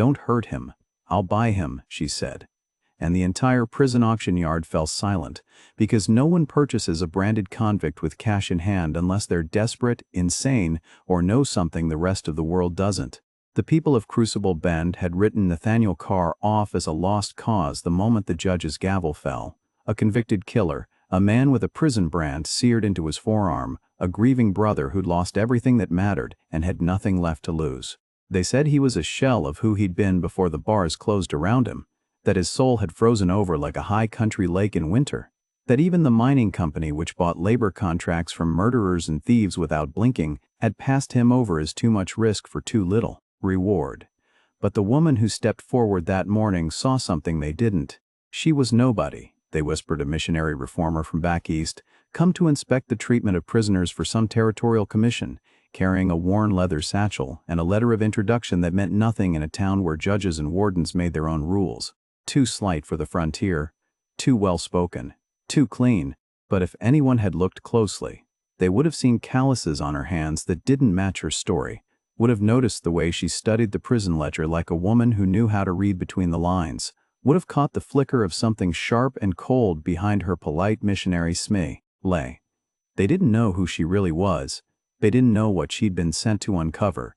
"Don't hurt him. I'll buy him," she said. And the entire prison auction yard fell silent, because no one purchases a branded convict with cash in hand unless they're desperate, insane, or know something the rest of the world doesn't. The people of Crucible Bend had written Nathaniel Carr off as a lost cause the moment the judge's gavel fell. A convicted killer, a man with a prison brand seared into his forearm, a grieving brother who'd lost everything that mattered and had nothing left to lose. They said he was a shell of who he'd been before the bars closed around him, that his soul had frozen over like a high country lake in winter, that even the mining company which bought labor contracts from murderers and thieves without blinking had passed him over as too much risk for too little reward. But the woman who stepped forward that morning saw something they didn't. She was nobody, they whispered, a missionary reformer from back east, come to inspect the treatment of prisoners for some territorial commission, carrying a worn leather satchel and a letter of introduction that meant nothing in a town where judges and wardens made their own rules. Too slight for the frontier, too well-spoken, too clean, but if anyone had looked closely, they would have seen calluses on her hands that didn't match her story, would have noticed the way she studied the prison ledger like a woman who knew how to read between the lines, would have caught the flicker of something sharp and cold behind her polite missionary smile. They didn't know who she really was, they didn't know what she'd been sent to uncover,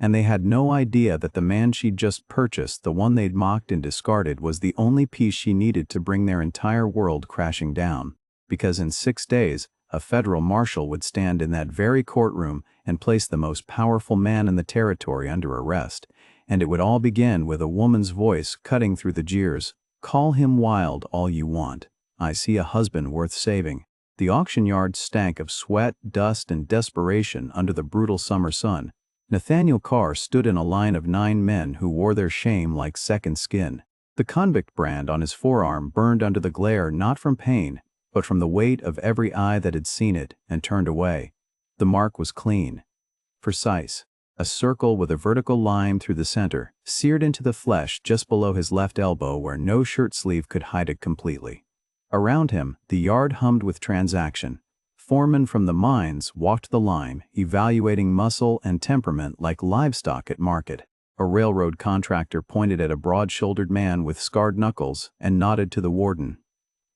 and they had no idea that the man she'd just purchased, the one they'd mocked and discarded, was the only piece she needed to bring their entire world crashing down. Because in 6 days, a federal marshal would stand in that very courtroom and place the most powerful man in the territory under arrest, and it would all begin with a woman's voice cutting through the jeers. "Call him wild all you want. I see a husband worth saving." The auction yard stank of sweat, dust, and desperation under the brutal summer sun. Nathaniel Carr stood in a line of 9 men who wore their shame like second skin. The convict brand on his forearm burned under the glare, not from pain, but from the weight of every eye that had seen it and turned away. The mark was clean, precise, a circle with a vertical line through the center, seared into the flesh just below his left elbow where no shirt sleeve could hide it completely. Around him, the yard hummed with transaction. Foremen from the mines walked the line, evaluating muscle and temperament like livestock at market. A railroad contractor pointed at a broad-shouldered man with scarred knuckles and nodded to the warden.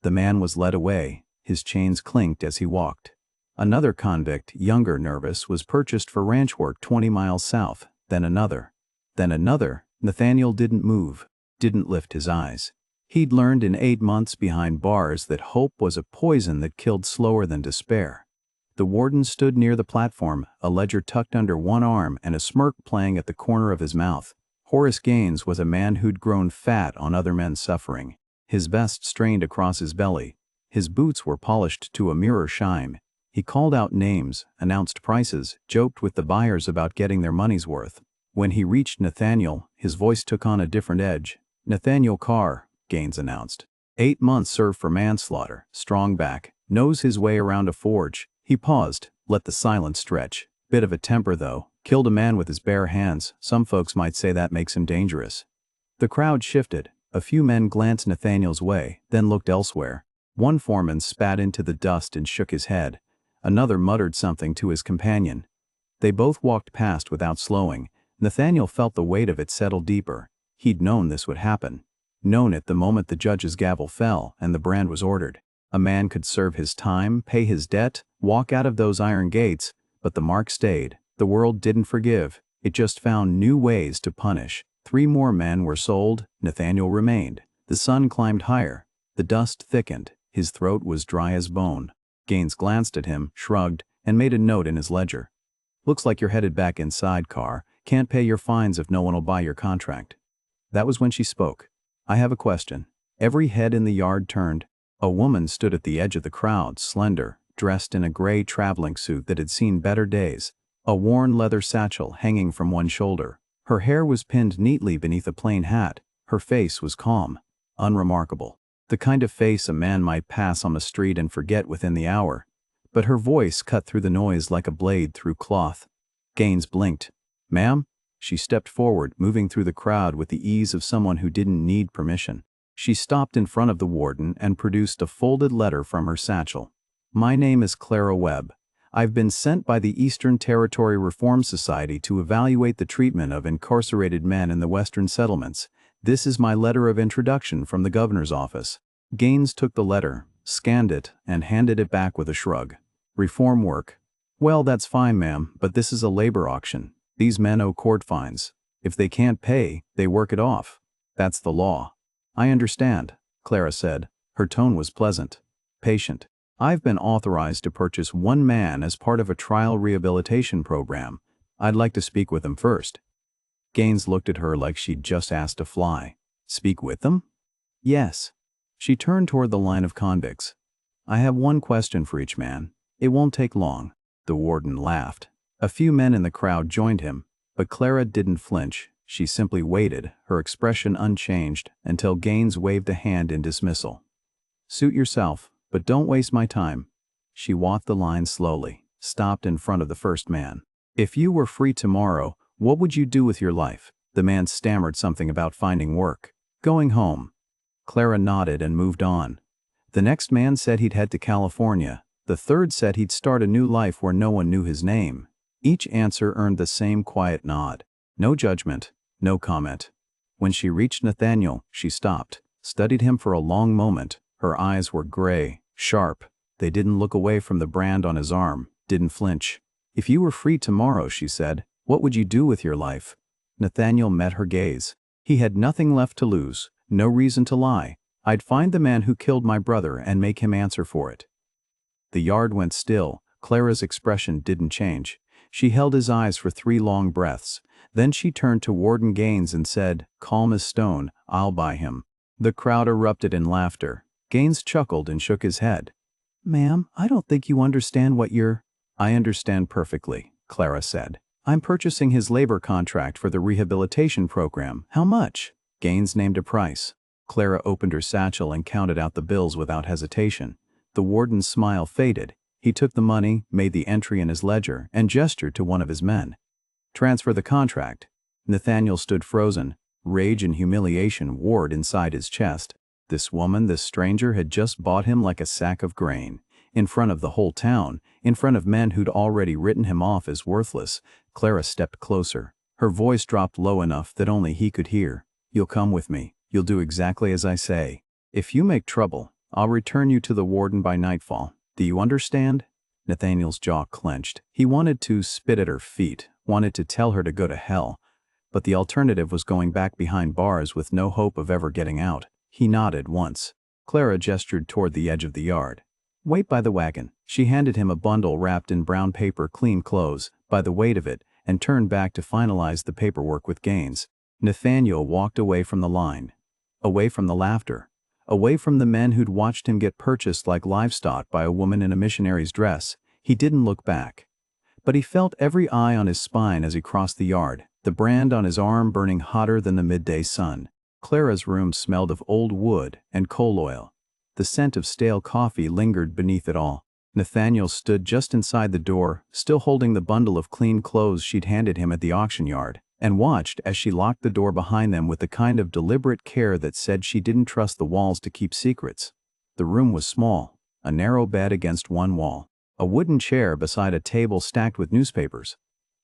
The man was led away, his chains clinked as he walked. Another convict, younger, nervous, was purchased for ranch work 20 miles south, then another. Then another. Nathaniel didn't move, didn't lift his eyes. He'd learned in 8 months behind bars that hope was a poison that killed slower than despair. The warden stood near the platform, a ledger tucked under one arm and a smirk playing at the corner of his mouth. Horace Gaines was a man who'd grown fat on other men's suffering. His vest strained across his belly. His boots were polished to a mirror shine. He called out names, announced prices, joked with the buyers about getting their money's worth. When he reached Nathaniel, his voice took on a different edge. "Nathaniel Carr," Gaines announced. 8 months served for manslaughter, strong back, knows his way around a forge. He paused, let the silence stretch. Bit of a temper though, killed a man with his bare hands. Some folks might say that makes him dangerous. The crowd shifted. A few men glanced Nathaniel's way, then looked elsewhere. One foreman spat into the dust and shook his head. Another muttered something to his companion. They both walked past without slowing. Nathaniel felt the weight of it settle deeper. He'd known this would happen. Known it the moment the judge's gavel fell and the brand was ordered. A man could serve his time, pay his debt, walk out of those iron gates, but the mark stayed. The world didn't forgive. It just found new ways to punish. 3 more men were sold. Nathaniel remained. The sun climbed higher. The dust thickened. His throat was dry as bone. Gaines glanced at him, shrugged, and made a note in his ledger. "Looks like you're headed back inside, Carr. Can't pay your fines if no one will buy your contract." That was when she spoke. "I have a question." Every head in the yard turned. A woman stood at the edge of the crowd, slender, dressed in a gray traveling suit that had seen better days, a worn leather satchel hanging from one shoulder. Her hair was pinned neatly beneath a plain hat. Her face was calm, unremarkable. The kind of face a man might pass on the street and forget within the hour. But her voice cut through the noise like a blade through cloth. Gaines blinked. "Ma'am?" She stepped forward, moving through the crowd with the ease of someone who didn't need permission. She stopped in front of the warden and produced a folded letter from her satchel. "My name is Clara Webb. I've been sent by the Eastern Territory Reform Society to evaluate the treatment of incarcerated men in the Western settlements. This is my letter of introduction from the governor's office." Gaines took the letter, scanned it, and handed it back with a shrug. "Reform work. Well, that's fine, ma'am, but this is a labor auction. These men owe court fines. If they can't pay, they work it off. That's the law." "I understand," Clara said. Her tone was pleasant, patient. "I've been authorized to purchase one man as part of a trial rehabilitation program. I'd like to speak with him first." Gaines looked at her like she'd just asked to fly. "Speak with them?" "Yes." She turned toward the line of convicts. "I have one question for each man. It won't take long." The warden laughed. A few men in the crowd joined him, but Clara didn't flinch. She simply waited, her expression unchanged, until Gaines waved a hand in dismissal. "Suit yourself, but don't waste my time." She walked the line slowly, stopped in front of the first man. "If you were free tomorrow, what would you do with your life?" The man stammered something about finding work. "Going home." Clara nodded and moved on. The next man said he'd head to California. The third said he'd start a new life where no one knew his name. Each answer earned the same quiet nod. No judgment, no comment. When she reached Nathaniel, she stopped, studied him for a long moment. Her eyes were gray, sharp. They didn't look away from the brand on his arm, didn't flinch. "If you were free tomorrow," she said, "what would you do with your life?" Nathaniel met her gaze. He had nothing left to lose, no reason to lie. "I'd find the man who killed my brother and make him answer for it." The yard went still. Clara's expression didn't change. She held his eyes for 3 long breaths. Then she turned to Warden Gaines and said, calm as stone, "I'll buy him." The crowd erupted in laughter. Gaines chuckled and shook his head. "Ma'am, I don't think you understand what you're—" "I understand perfectly," Clara said. "I'm purchasing his labor contract for the rehabilitation program. How much?" Gaines named a price. Clara opened her satchel and counted out the bills without hesitation. The warden's smile faded. He took the money, made the entry in his ledger, and gestured to one of his men. "Transfer the contract." Nathaniel stood frozen. Rage and humiliation warred inside his chest. This woman, this stranger, had just bought him like a sack of grain. In front of the whole town, in front of men who'd already written him off as worthless. Clara stepped closer. Her voice dropped low enough that only he could hear. "You'll come with me. You'll do exactly as I say. If you make trouble, I'll return you to the warden by nightfall. Do you understand?" Nathaniel's jaw clenched. He wanted to spit at her feet, wanted to tell her to go to hell. But the alternative was going back behind bars with no hope of ever getting out. He nodded once. Clara gestured toward the edge of the yard. "Wait by the wagon." She handed him a bundle wrapped in brown paper, clean clothes, by the weight of it, and turned back to finalize the paperwork with Gaines. Nathaniel walked away from the line. Away from the laughter. Away from the men who'd watched him get purchased like livestock by a woman in a missionary's dress. He didn't look back. But he felt every eye on his spine as he crossed the yard, the brand on his arm burning hotter than the midday sun. Clara's room smelled of old wood and coal oil. The scent of stale coffee lingered beneath it all. Nathaniel stood just inside the door, still holding the bundle of clean clothes she'd handed him at the auction yard, and watched as she locked the door behind them with the kind of deliberate care that said she didn't trust the walls to keep secrets. The room was small, a narrow bed against one wall, a wooden chair beside a table stacked with newspapers,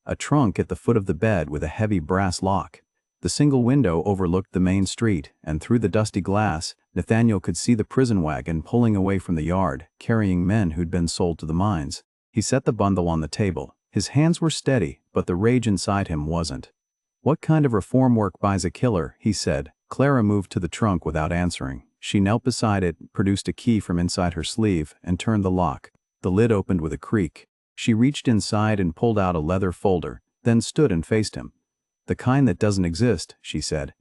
a trunk at the foot of the bed with a heavy brass lock. The single window overlooked the main street, and through the dusty glass, Nathaniel could see the prison wagon pulling away from the yard, carrying men who'd been sold to the mines. He set the bundle on the table. His hands were steady, but the rage inside him wasn't. "What kind of reform work buys a killer?" he said. Clara moved to the trunk without answering. She knelt beside it, produced a key from inside her sleeve, and turned the lock. The lid opened with a creak. She reached inside and pulled out a leather folder, then stood and faced him. "The kind that doesn't exist," she said.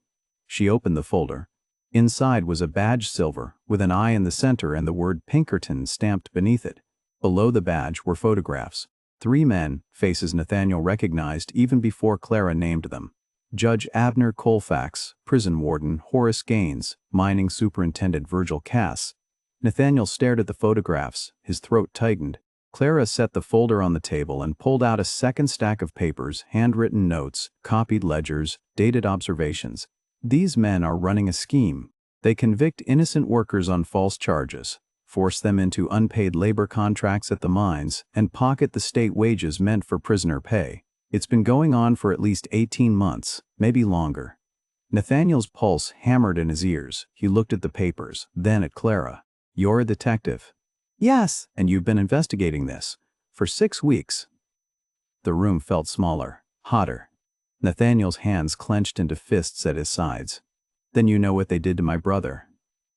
She opened the folder. Inside was a badge silver, with an eye in the center and the word Pinkerton stamped beneath it. Below the badge were photographs. 3 men, faces Nathaniel recognized even before Clara named them. Judge Abner Colfax, prison warden Horace Gaines, mining superintendent Virgil Cass. Nathaniel stared at the photographs, his throat tightened. Clara set the folder on the table and pulled out a second stack of papers, handwritten notes, copied ledgers, dated observations. "These men are running a scheme. They convict innocent workers on false charges. force them into unpaid labor contracts at the mines, and pocket the state wages meant for prisoner pay. It's been going on for at least 18 months, maybe longer. Nathaniel's pulse hammered in his ears. He looked at the papers, then at Clara. "You're a detective?" "Yes." "And you've been investigating this for 6 weeks." The room felt smaller, hotter. Nathaniel's hands clenched into fists at his sides. "Then you know what they did to my brother?"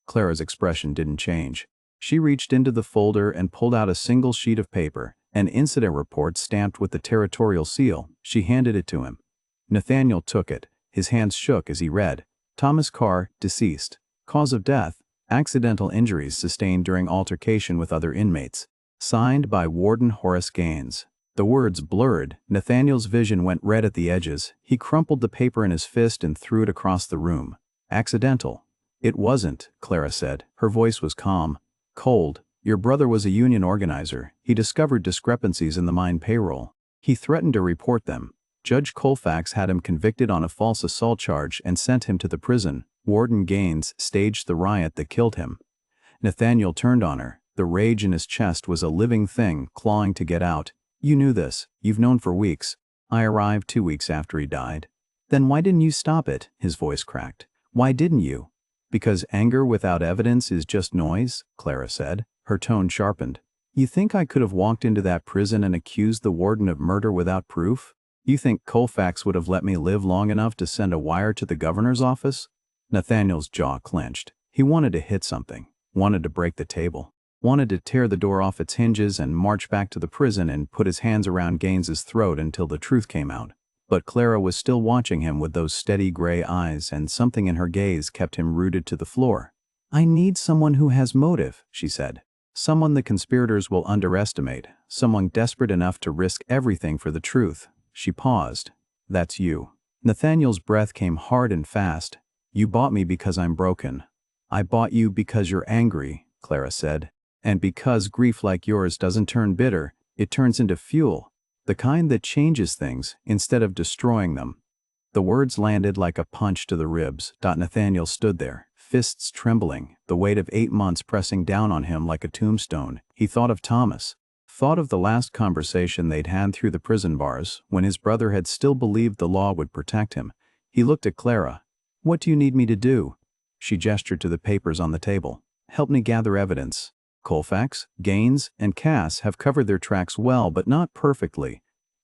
Clara's expression didn't change. She reached into the folder and pulled out a single sheet of paper, an incident report stamped with the territorial seal. She handed it to him. Nathaniel took it. His hands shook as he read. "Thomas Carr, deceased. Cause of death, accidental injuries sustained during altercation with other inmates. Signed by Warden Horace Gaines." The words blurred. Nathaniel's vision went red at the edges. He crumpled the paper in his fist and threw it across the room. "Accidental." "It wasn't," Clara said. Her voice was calm, cold. "Your brother was a union organizer. He discovered discrepancies in the mine payroll. He threatened to report them. Judge Colfax had him convicted on a false assault charge and sent him to the prison. Warden Gaines staged the riot that killed him." Nathaniel turned on her. The rage in his chest was a living thing, clawing to get out. "You knew this. You've known for weeks." "I arrived 2 weeks after he died." "Then why didn't you stop it?" His voice cracked. "Why didn't you?" "Because anger without evidence is just noise," Clara said. Her tone sharpened. "You think I could have walked into that prison and accused the warden of murder without proof? You think Colfax would have let me live long enough to send a wire to the governor's office?" Nathaniel's jaw clenched. He wanted to hit something, wanted to break the table, wanted to tear the door off its hinges and march back to the prison and put his hands around Gaines's throat until the truth came out. But Clara was still watching him with those steady gray eyes, and something in her gaze kept him rooted to the floor. "I need someone who has motive," she said. "Someone the conspirators will underestimate, someone desperate enough to risk everything for the truth." She paused. "That's you." Nathaniel's breath came hard and fast. "You bought me because I'm broken." "I bought you because you're angry," Clara said. "And because grief like yours doesn't turn bitter, it turns into fuel. The kind that changes things instead of destroying them." The words landed like a punch to the ribs. Nathaniel stood there, fists trembling, the weight of 8 months pressing down on him like a tombstone. He thought of Thomas, thought of the last conversation they'd had through the prison bars, when his brother had still believed the law would protect him. He looked at Clara. "What do you need me to do?" She gestured to the papers on the table. "Help me gather evidence. Colfax, Gaines, and Cass have covered their tracks well, but not perfectly.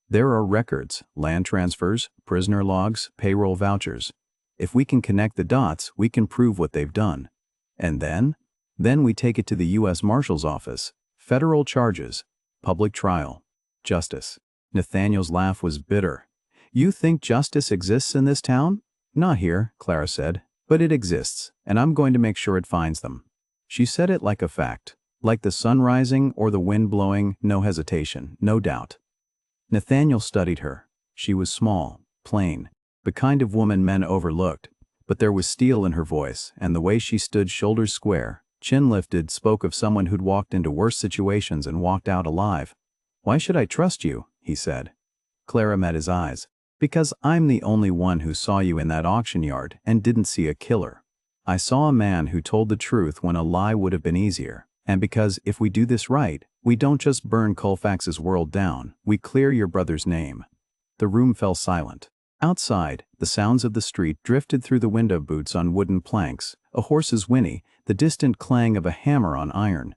There are records, land transfers, prisoner logs, payroll vouchers. If we can connect the dots, we can prove what they've done. And then? Then we take it to the U.S. Marshal's office. Federal charges. Public trial. Justice." Nathaniel's laugh was bitter. "You think justice exists in this town?" "Not here," Clara said. "But it exists, and I'm going to make sure it finds them." She said it like a fact. Like the sun rising or the wind blowing, no hesitation, no doubt. Nathaniel studied her. She was small, plain, the kind of woman men overlooked, but there was steel in her voice, and the way she stood shoulders square, chin lifted, spoke of someone who'd walked into worse situations and walked out alive. "Why should I trust you?" he said. Clara met his eyes. "Because I'm the only one who saw you in that auction yard and didn't see a killer. I saw a man who told the truth when a lie would have been easier. And because if we do this right, we don't just burn Colfax's world down, we clear your brother's name." The room fell silent. Outside, the sounds of the street drifted through the window boots on wooden planks, a horse's whinny, the distant clang of a hammer on iron.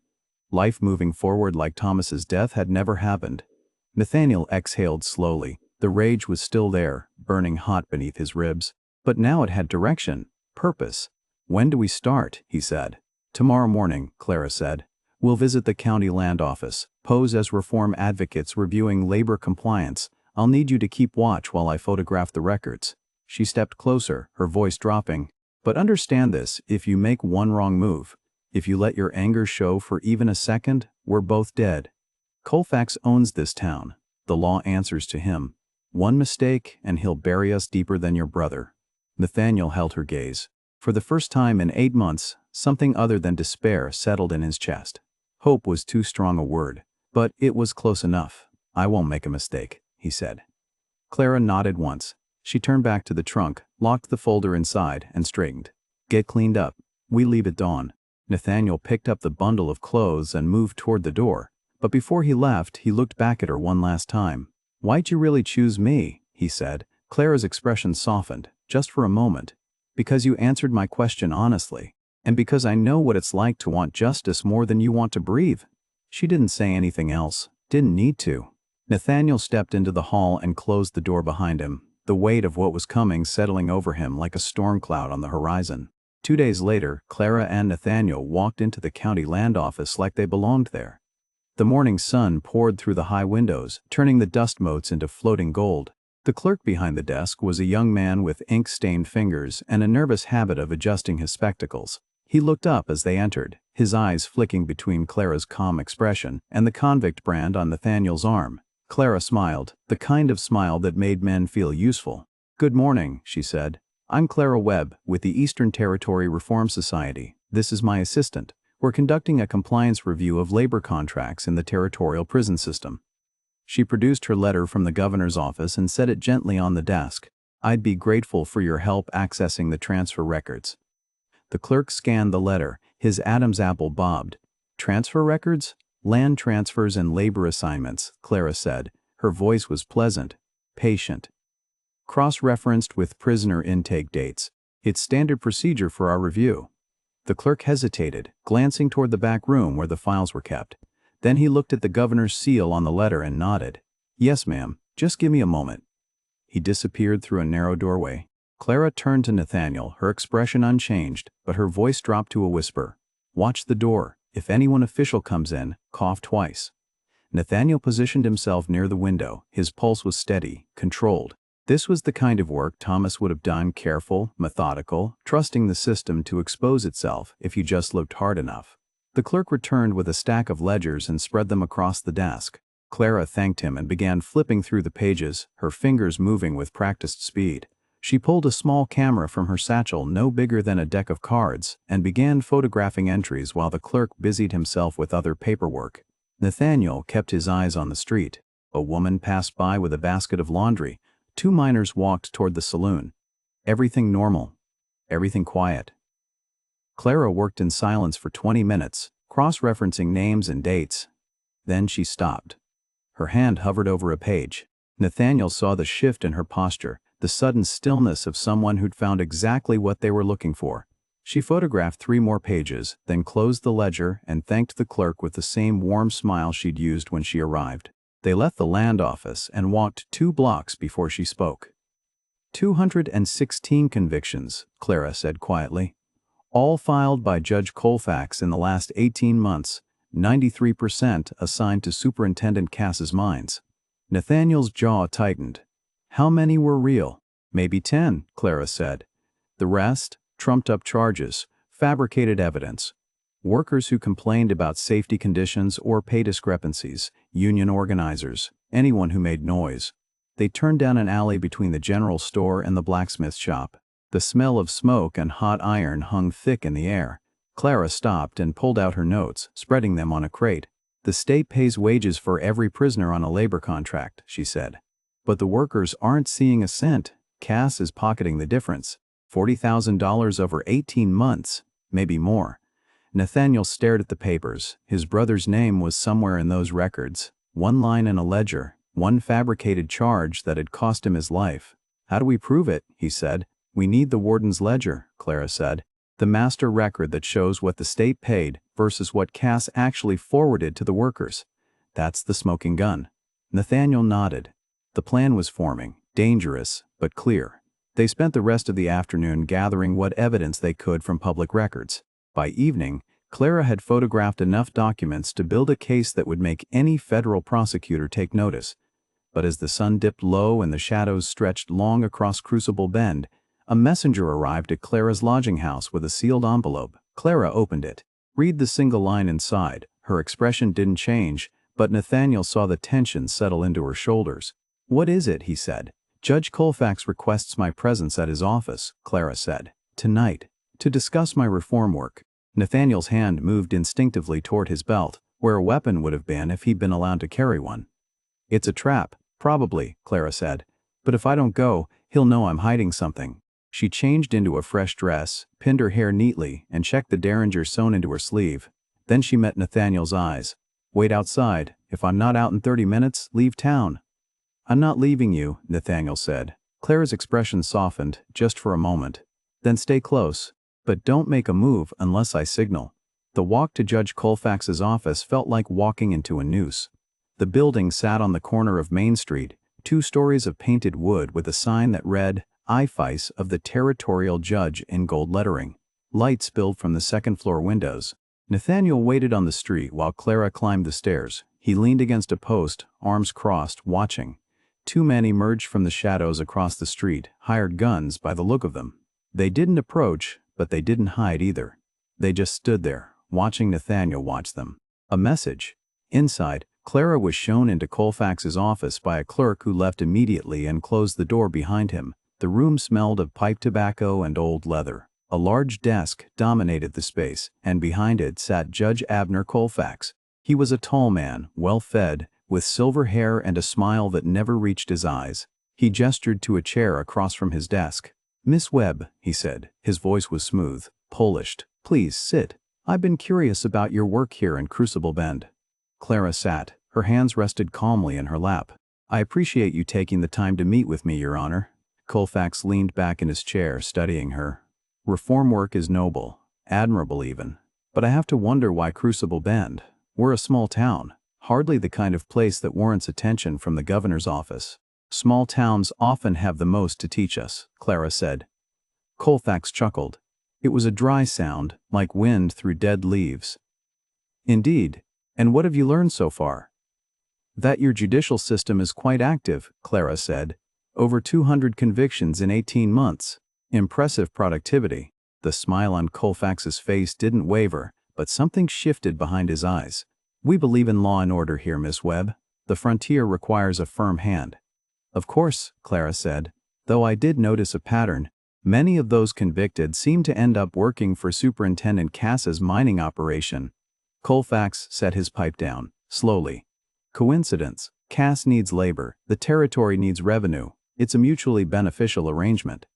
Life moving forward like Thomas's death had never happened. Nathaniel exhaled slowly. The rage was still there, burning hot beneath his ribs. But now it had direction, purpose. "When do we start?" he said. "Tomorrow morning," Clara said. "We'll visit the county land office, pose as reform advocates reviewing labor compliance. I'll need you to keep watch while I photograph the records." She stepped closer, her voice dropping. "But understand this, if you make one wrong move, if you let your anger show for even a second, we're both dead. Colfax owns this town. The law answers to him. One mistake, and he'll bury us deeper than your brother." Nathaniel held her gaze. For the first time in 8 months, something other than despair settled in his chest. Hope was too strong a word, but it was close enough. "I won't make a mistake," he said. Clara nodded once. She turned back to the trunk, locked the folder inside, and straightened. "Get cleaned up. We leave at dawn." Nathaniel picked up the bundle of clothes and moved toward the door, but before he left, he looked back at her one last time. "Why'd you really choose me?" he said. Clara's expression softened, just for a moment. "Because you answered my question honestly, and because I know what it's like to want justice more than you want to breathe." She didn't say anything else, didn't need to. Nathaniel stepped into the hall and closed the door behind him, the weight of what was coming settling over him like a storm cloud on the horizon. 2 days later, Clara and Nathaniel walked into the county land office like they belonged there. The morning sun poured through the high windows, turning the dust motes into floating gold. The clerk behind the desk was a young man with ink-stained fingers and a nervous habit of adjusting his spectacles. He looked up as they entered, his eyes flicking between Clara's calm expression and the convict brand on Nathaniel's arm. Clara smiled, the kind of smile that made men feel useful. "Good morning," she said. "I'm Clara Webb with the Eastern Territory Reform Society. This is my assistant. We're conducting a compliance review of labor contracts in the territorial prison system." She produced her letter from the governor's office and set it gently on the desk. "I'd be grateful for your help accessing the transfer records." The clerk scanned the letter, his Adam's apple bobbed. "Transfer records? Land transfers and labor assignments," Clara said. Her voice was pleasant, patient. "Cross-referenced with prisoner intake dates. It's standard procedure for our review." The clerk hesitated, glancing toward the back room where the files were kept. Then he looked at the governor's seal on the letter and nodded. "Yes, ma'am. Just give me a moment." He disappeared through a narrow doorway. Clara turned to Nathaniel, her expression unchanged, but her voice dropped to a whisper. "Watch the door. If anyone official comes in, cough twice." Nathaniel positioned himself near the window. His pulse was steady, controlled. This was the kind of work Thomas would have done, careful, methodical, trusting the system to expose itself if you just looked hard enough. The clerk returned with a stack of ledgers and spread them across the desk. Clara thanked him and began flipping through the pages, her fingers moving with practiced speed. She pulled a small camera from her satchel no bigger than a deck of cards and began photographing entries while the clerk busied himself with other paperwork. Nathaniel kept his eyes on the street. A woman passed by with a basket of laundry. 2 minors walked toward the saloon. Everything normal. Everything quiet. Clara worked in silence for 20 minutes, cross-referencing names and dates. Then she stopped. Her hand hovered over a page. Nathaniel saw the shift in her posture, the sudden stillness of someone who'd found exactly what they were looking for. She photographed 3 more pages, then closed the ledger and thanked the clerk with the same warm smile she'd used when she arrived. They left the land office and walked 2 blocks before she spoke. 216 convictions, Clara said quietly. All filed by Judge Colfax in the last 18 months, 93% assigned to Superintendent Cass's mines. Nathaniel's jaw tightened. How many were real? Maybe 10, Clara said. The rest, trumped-up charges, fabricated evidence. Workers who complained about safety conditions or pay discrepancies, union organizers, anyone who made noise. They turned down an alley between the general store and the blacksmith shop. The smell of smoke and hot iron hung thick in the air. Clara stopped and pulled out her notes, spreading them on a crate. "The state pays wages for every prisoner on a labor contract," she said. "But the workers aren't seeing a cent. Cass is pocketing the difference. $40,000 over 18 months, maybe more." Nathaniel stared at the papers. His brother's name was somewhere in those records. 1 line in a ledger, 1 fabricated charge that had cost him his life. "How do we prove it?" he said. "We need the warden's ledger," Clara said. "The master record that shows what the state paid versus what Cass actually forwarded to the workers. That's the smoking gun." Nathaniel nodded. The plan was forming, dangerous, but clear. They spent the rest of the afternoon gathering what evidence they could from public records. By evening, Clara had photographed enough documents to build a case that would make any federal prosecutor take notice. But as the sun dipped low and the shadows stretched long across Crucible Bend, a messenger arrived at Clara's lodging house with a sealed envelope. Clara opened it. Read the single line inside. Her expression didn't change, but Nathaniel saw the tension settle into her shoulders. "What is it?" he said. "Judge Colfax requests my presence at his office," Clara said. "Tonight, to discuss my reform work." Nathaniel's hand moved instinctively toward his belt, where a weapon would have been if he'd been allowed to carry one. "It's a trap, probably," Clara said. "But if I don't go, he'll know I'm hiding something." She changed into a fresh dress, pinned her hair neatly, and checked the derringer sewn into her sleeve. Then she met Nathaniel's eyes. "Wait outside. If I'm not out in 30 minutes, leave town." "I'm not leaving you," Nathaniel said. Clara's expression softened, just for a moment. "Then stay close. But don't make a move unless I signal." The walk to Judge Colfax's office felt like walking into a noose. The building sat on the corner of Main Street, 2 stories of painted wood with a sign that read, "Office of the Territorial Judge" in gold lettering. Light spilled from the second-floor windows. Nathaniel waited on the street while Clara climbed the stairs. He leaned against a post, arms crossed, watching. 2 men emerged from the shadows across the street, hired guns by the look of them. They didn't approach, but they didn't hide either. They just stood there, watching Nathaniel watch them. A message. Inside, Clara was shown into Colfax's office by a clerk who left immediately and closed the door behind him. The room smelled of pipe tobacco and old leather. A large desk dominated the space, and behind it sat Judge Abner Colfax. He was a tall man, well-fed, with silver hair and a smile that never reached his eyes. He gestured to a chair across from his desk. "Miss Webb," he said. His voice was smooth, polished. "Please sit. I've been curious about your work here in Crucible Bend." Clara sat. Her hands rested calmly in her lap. "I appreciate you taking the time to meet with me, Your Honor." Colfax leaned back in his chair, studying her. "Reform work is noble, admirable even. But I have to wonder why Crucible Bend? We're a small town, hardly the kind of place that warrants attention from the governor's office." "Small towns often have the most to teach us," Clara said. Colfax chuckled. It was a dry sound, like wind through dead leaves. "Indeed. And what have you learned so far?" "That your judicial system is quite active," Clara said. "Over 200 convictions in 18 months. Impressive productivity." The smile on Colfax's face didn't waver, but something shifted behind his eyes. "We believe in law and order here, Miss Webb. The frontier requires a firm hand." "Of course," Clara said, "though I did notice a pattern. Many of those convicted seem to end up working for Superintendent Cass's mining operation." Colfax set his pipe down, slowly. "Coincidence. Cass needs labor, the territory needs revenue. It's a mutually beneficial arrangement."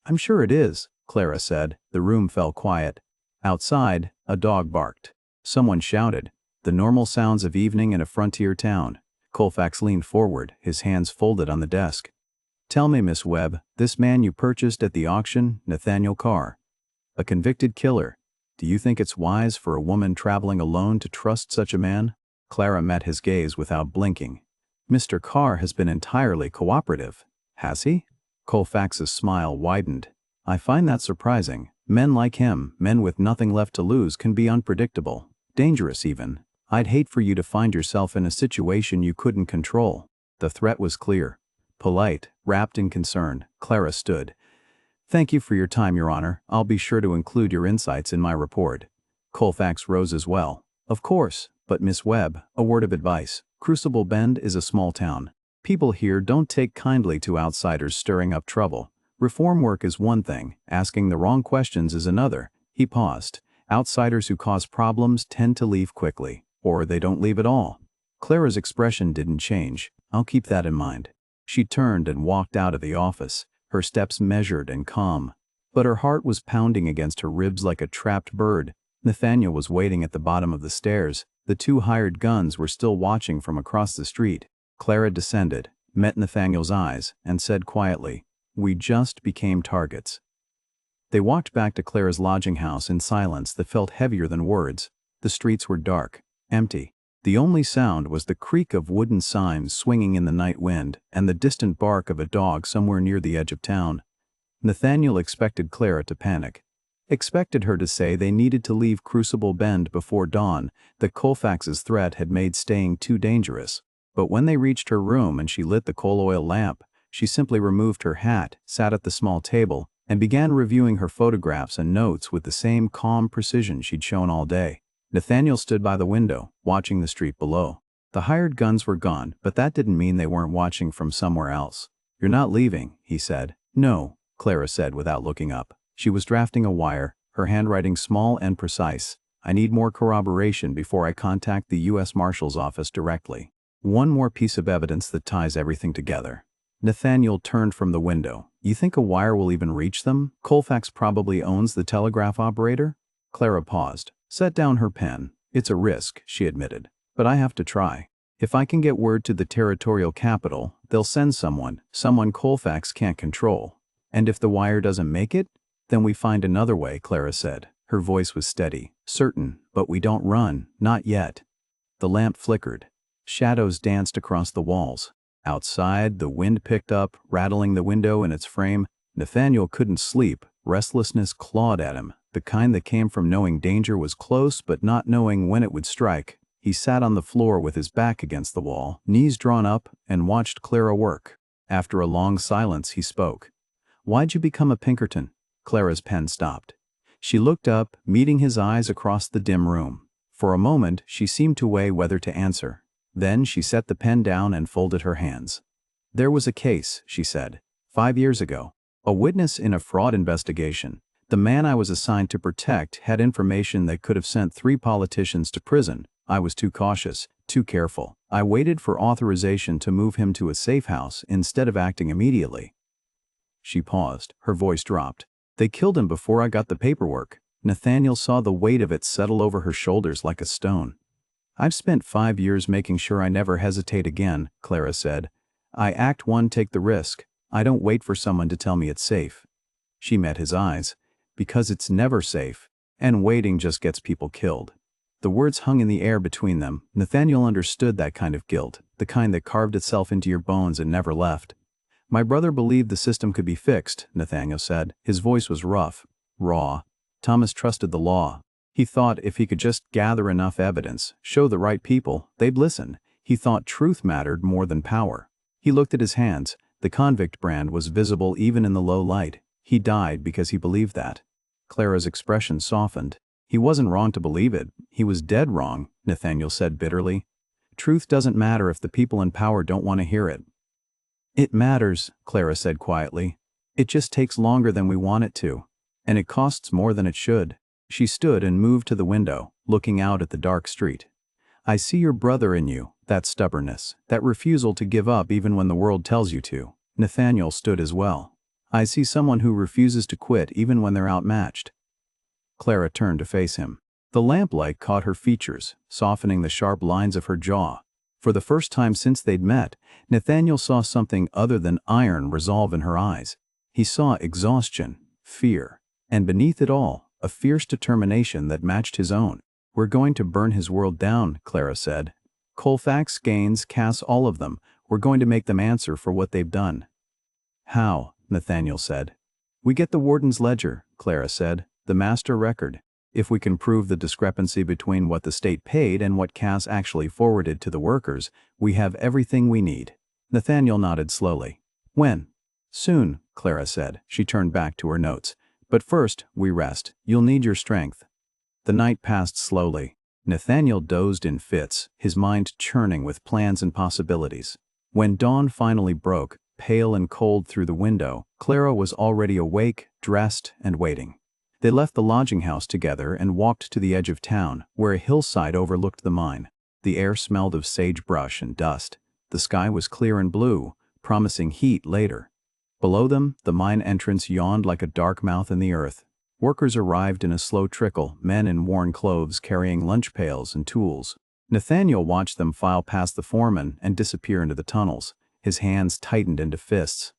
"I'm sure it is," Clara said. The room fell quiet. Outside, a dog barked. Someone shouted. The normal sounds of evening in a frontier town. Colfax leaned forward, his hands folded on the desk. "Tell me, Miss Webb, this man you purchased at the auction, Nathaniel Carr, a convicted killer. Do you think it's wise for a woman traveling alone to trust such a man?" Clara met his gaze without blinking. "Mr. Carr has been entirely cooperative." "Has he?" Colfax's smile widened. "I find that surprising. Men like him, men with nothing left to lose, can be unpredictable, dangerous even. I'd hate for you to find yourself in a situation you couldn't control." The threat was clear. Polite, wrapped in concern, Clara stood. "Thank you for your time, Your Honor. I'll be sure to include your insights in my report." Colfax rose as well. "Of course, but Miss Webb, a word of advice. Crucible Bend is a small town. People here don't take kindly to outsiders stirring up trouble. Reform work is one thing, asking the wrong questions is another." He paused. "Outsiders who cause problems tend to leave quickly, or they don't leave at all." Clara's expression didn't change. "I'll keep that in mind." She turned and walked out of the office, her steps measured and calm. But her heart was pounding against her ribs like a trapped bird. Nathaniel was waiting at the bottom of the stairs. The 2 hired guns were still watching from across the street. Clara descended, met Nathaniel's eyes, and said quietly, "We just became targets." They walked back to Clara's lodging house in silence that felt heavier than words. The streets were dark, empty. The only sound was the creak of wooden signs swinging in the night wind and the distant bark of a dog somewhere near the edge of town. Nathaniel expected Clara to panic. Expected her to say they needed to leave Crucible Bend before dawn, that Colfax's threat had made staying too dangerous. But when they reached her room and she lit the coal oil lamp, she simply removed her hat, sat at the small table, and began reviewing her photographs and notes with the same calm precision she'd shown all day. Nathaniel stood by the window, watching the street below. The hired guns were gone, but that didn't mean they weren't watching from somewhere else. "You're not leaving," he said. "No," Clara said without looking up. She was drafting a wire, her handwriting small and precise. "I need more corroboration before I contact the U.S. Marshal's office directly. One more piece of evidence that ties everything together." Nathaniel turned from the window. You think a wire will even reach them? Colfax probably owns the telegraph operator? Clara paused, set down her pen. It's a risk, she admitted. But I have to try. If I can get word to the territorial capital, they'll send someone Colfax can't control. And if the wire doesn't make it, then we find another way, Clara said. Her voice was steady. Certain, but we don't run, not yet. The lamp flickered. Shadows danced across the walls. Outside, the wind picked up, rattling the window in its frame. Nathaniel couldn't sleep. Restlessness clawed at him, the kind that came from knowing danger was close but not knowing when it would strike. He sat on the floor with his back against the wall, knees drawn up, and watched Clara work. After a long silence, he spoke. Why'd you become a Pinkerton? Clara's pen stopped. She looked up, meeting his eyes across the dim room. For a moment, she seemed to weigh whether to answer. Then she set the pen down and folded her hands. There was a case, she said, 5 years ago. A witness in a fraud investigation. The man I was assigned to protect had information that could have sent 3 politicians to prison. I was too cautious, too careful. I waited for authorization to move him to a safe house instead of acting immediately. She paused, her voice dropped. They killed him before I got the paperwork. Nathaniel saw the weight of it settle over her shoulders like a stone. I've spent 5 years making sure I never hesitate again, Clara said. I act one, take the risk. I don't wait for someone to tell me it's safe. She met his eyes. Because it's never safe, and waiting just gets people killed. The words hung in the air between them. Nathaniel understood that kind of guilt, the kind that carved itself into your bones and never left. My brother believed the system could be fixed, Nathaniel said. His voice was rough, raw. Thomas trusted the law. He thought if he could just gather enough evidence, show the right people, they'd listen. He thought truth mattered more than power. He looked at his hands. The convict brand was visible even in the low light. He died because he believed that. Clara's expression softened. He wasn't wrong to believe it. He was dead wrong, Nathaniel said bitterly. Truth doesn't matter if the people in power don't want to hear it. It matters, Clara said quietly. It just takes longer than we want it to. And it costs more than it should. She stood and moved to the window, looking out at the dark street. I see your brother in you, that stubbornness, that refusal to give up even when the world tells you to. Nathaniel stood as well. I see someone who refuses to quit even when they're outmatched. Clara turned to face him. The lamplight caught her features, softening the sharp lines of her jaw. For the first time since they'd met, Nathaniel saw something other than iron resolve in her eyes. He saw exhaustion, fear, and beneath it all, a fierce determination that matched his own. We're going to burn his world down, Clara said. Colfax, Gaines, Cass, all of them. We're going to make them answer for what they've done. How? Nathaniel said. We get the warden's ledger, Clara said, the master record. If we can prove the discrepancy between what the state paid and what Cass actually forwarded to the workers, we have everything we need. Nathaniel nodded slowly. When? Soon, Clara said. She turned back to her notes. But first, we rest. You'll need your strength. The night passed slowly. Nathaniel dozed in fits, his mind churning with plans and possibilities. When dawn finally broke, pale and cold through the window, Clara was already awake, dressed, and waiting. They left the lodging house together and walked to the edge of town, where a hillside overlooked the mine. The air smelled of sagebrush and dust. The sky was clear and blue, promising heat later. Below them, the mine entrance yawned like a dark mouth in the earth. Workers arrived in a slow trickle, men in worn clothes carrying lunch pails and tools. Nathaniel watched them file past the foreman and disappear into the tunnels. His hands tightened into fists.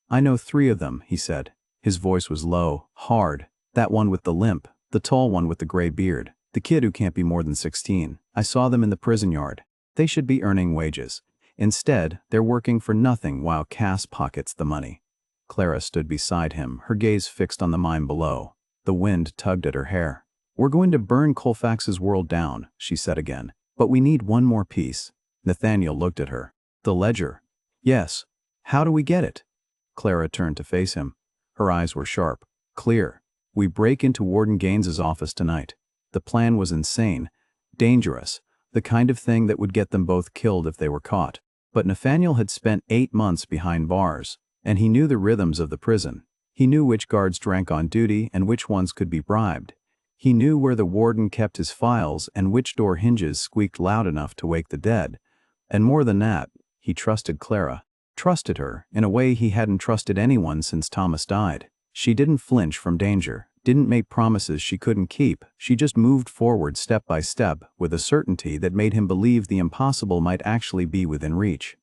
I know 3 of them, he said. His voice was low, hard. That one with the limp, the tall one with the gray beard, the kid who can't be more than 16. I saw them in the prison yard. They should be earning wages. Instead, they're working for nothing while Cass pockets the money. Clara stood beside him, her gaze fixed on the mine below. The wind tugged at her hair. We're going to burn Colfax's world down, she said again. But we need one more piece. Nathaniel looked at her. The ledger. Yes. How do we get it? Clara turned to face him. Her eyes were sharp, clear. We break into Warden Gaines's office tonight. The plan was insane, dangerous, the kind of thing that would get them both killed if they were caught. But Nathaniel had spent 8 months behind bars, and he knew the rhythms of the prison. He knew which guards drank on duty and which ones could be bribed. He knew where the warden kept his files and which door hinges squeaked loud enough to wake the dead. And more than that, he trusted Clara. Trusted her in a way he hadn't trusted anyone since Thomas died. She didn't flinch from danger, didn't make promises she couldn't keep. She just moved forward step by step with a certainty that made him believe the impossible might actually be within reach.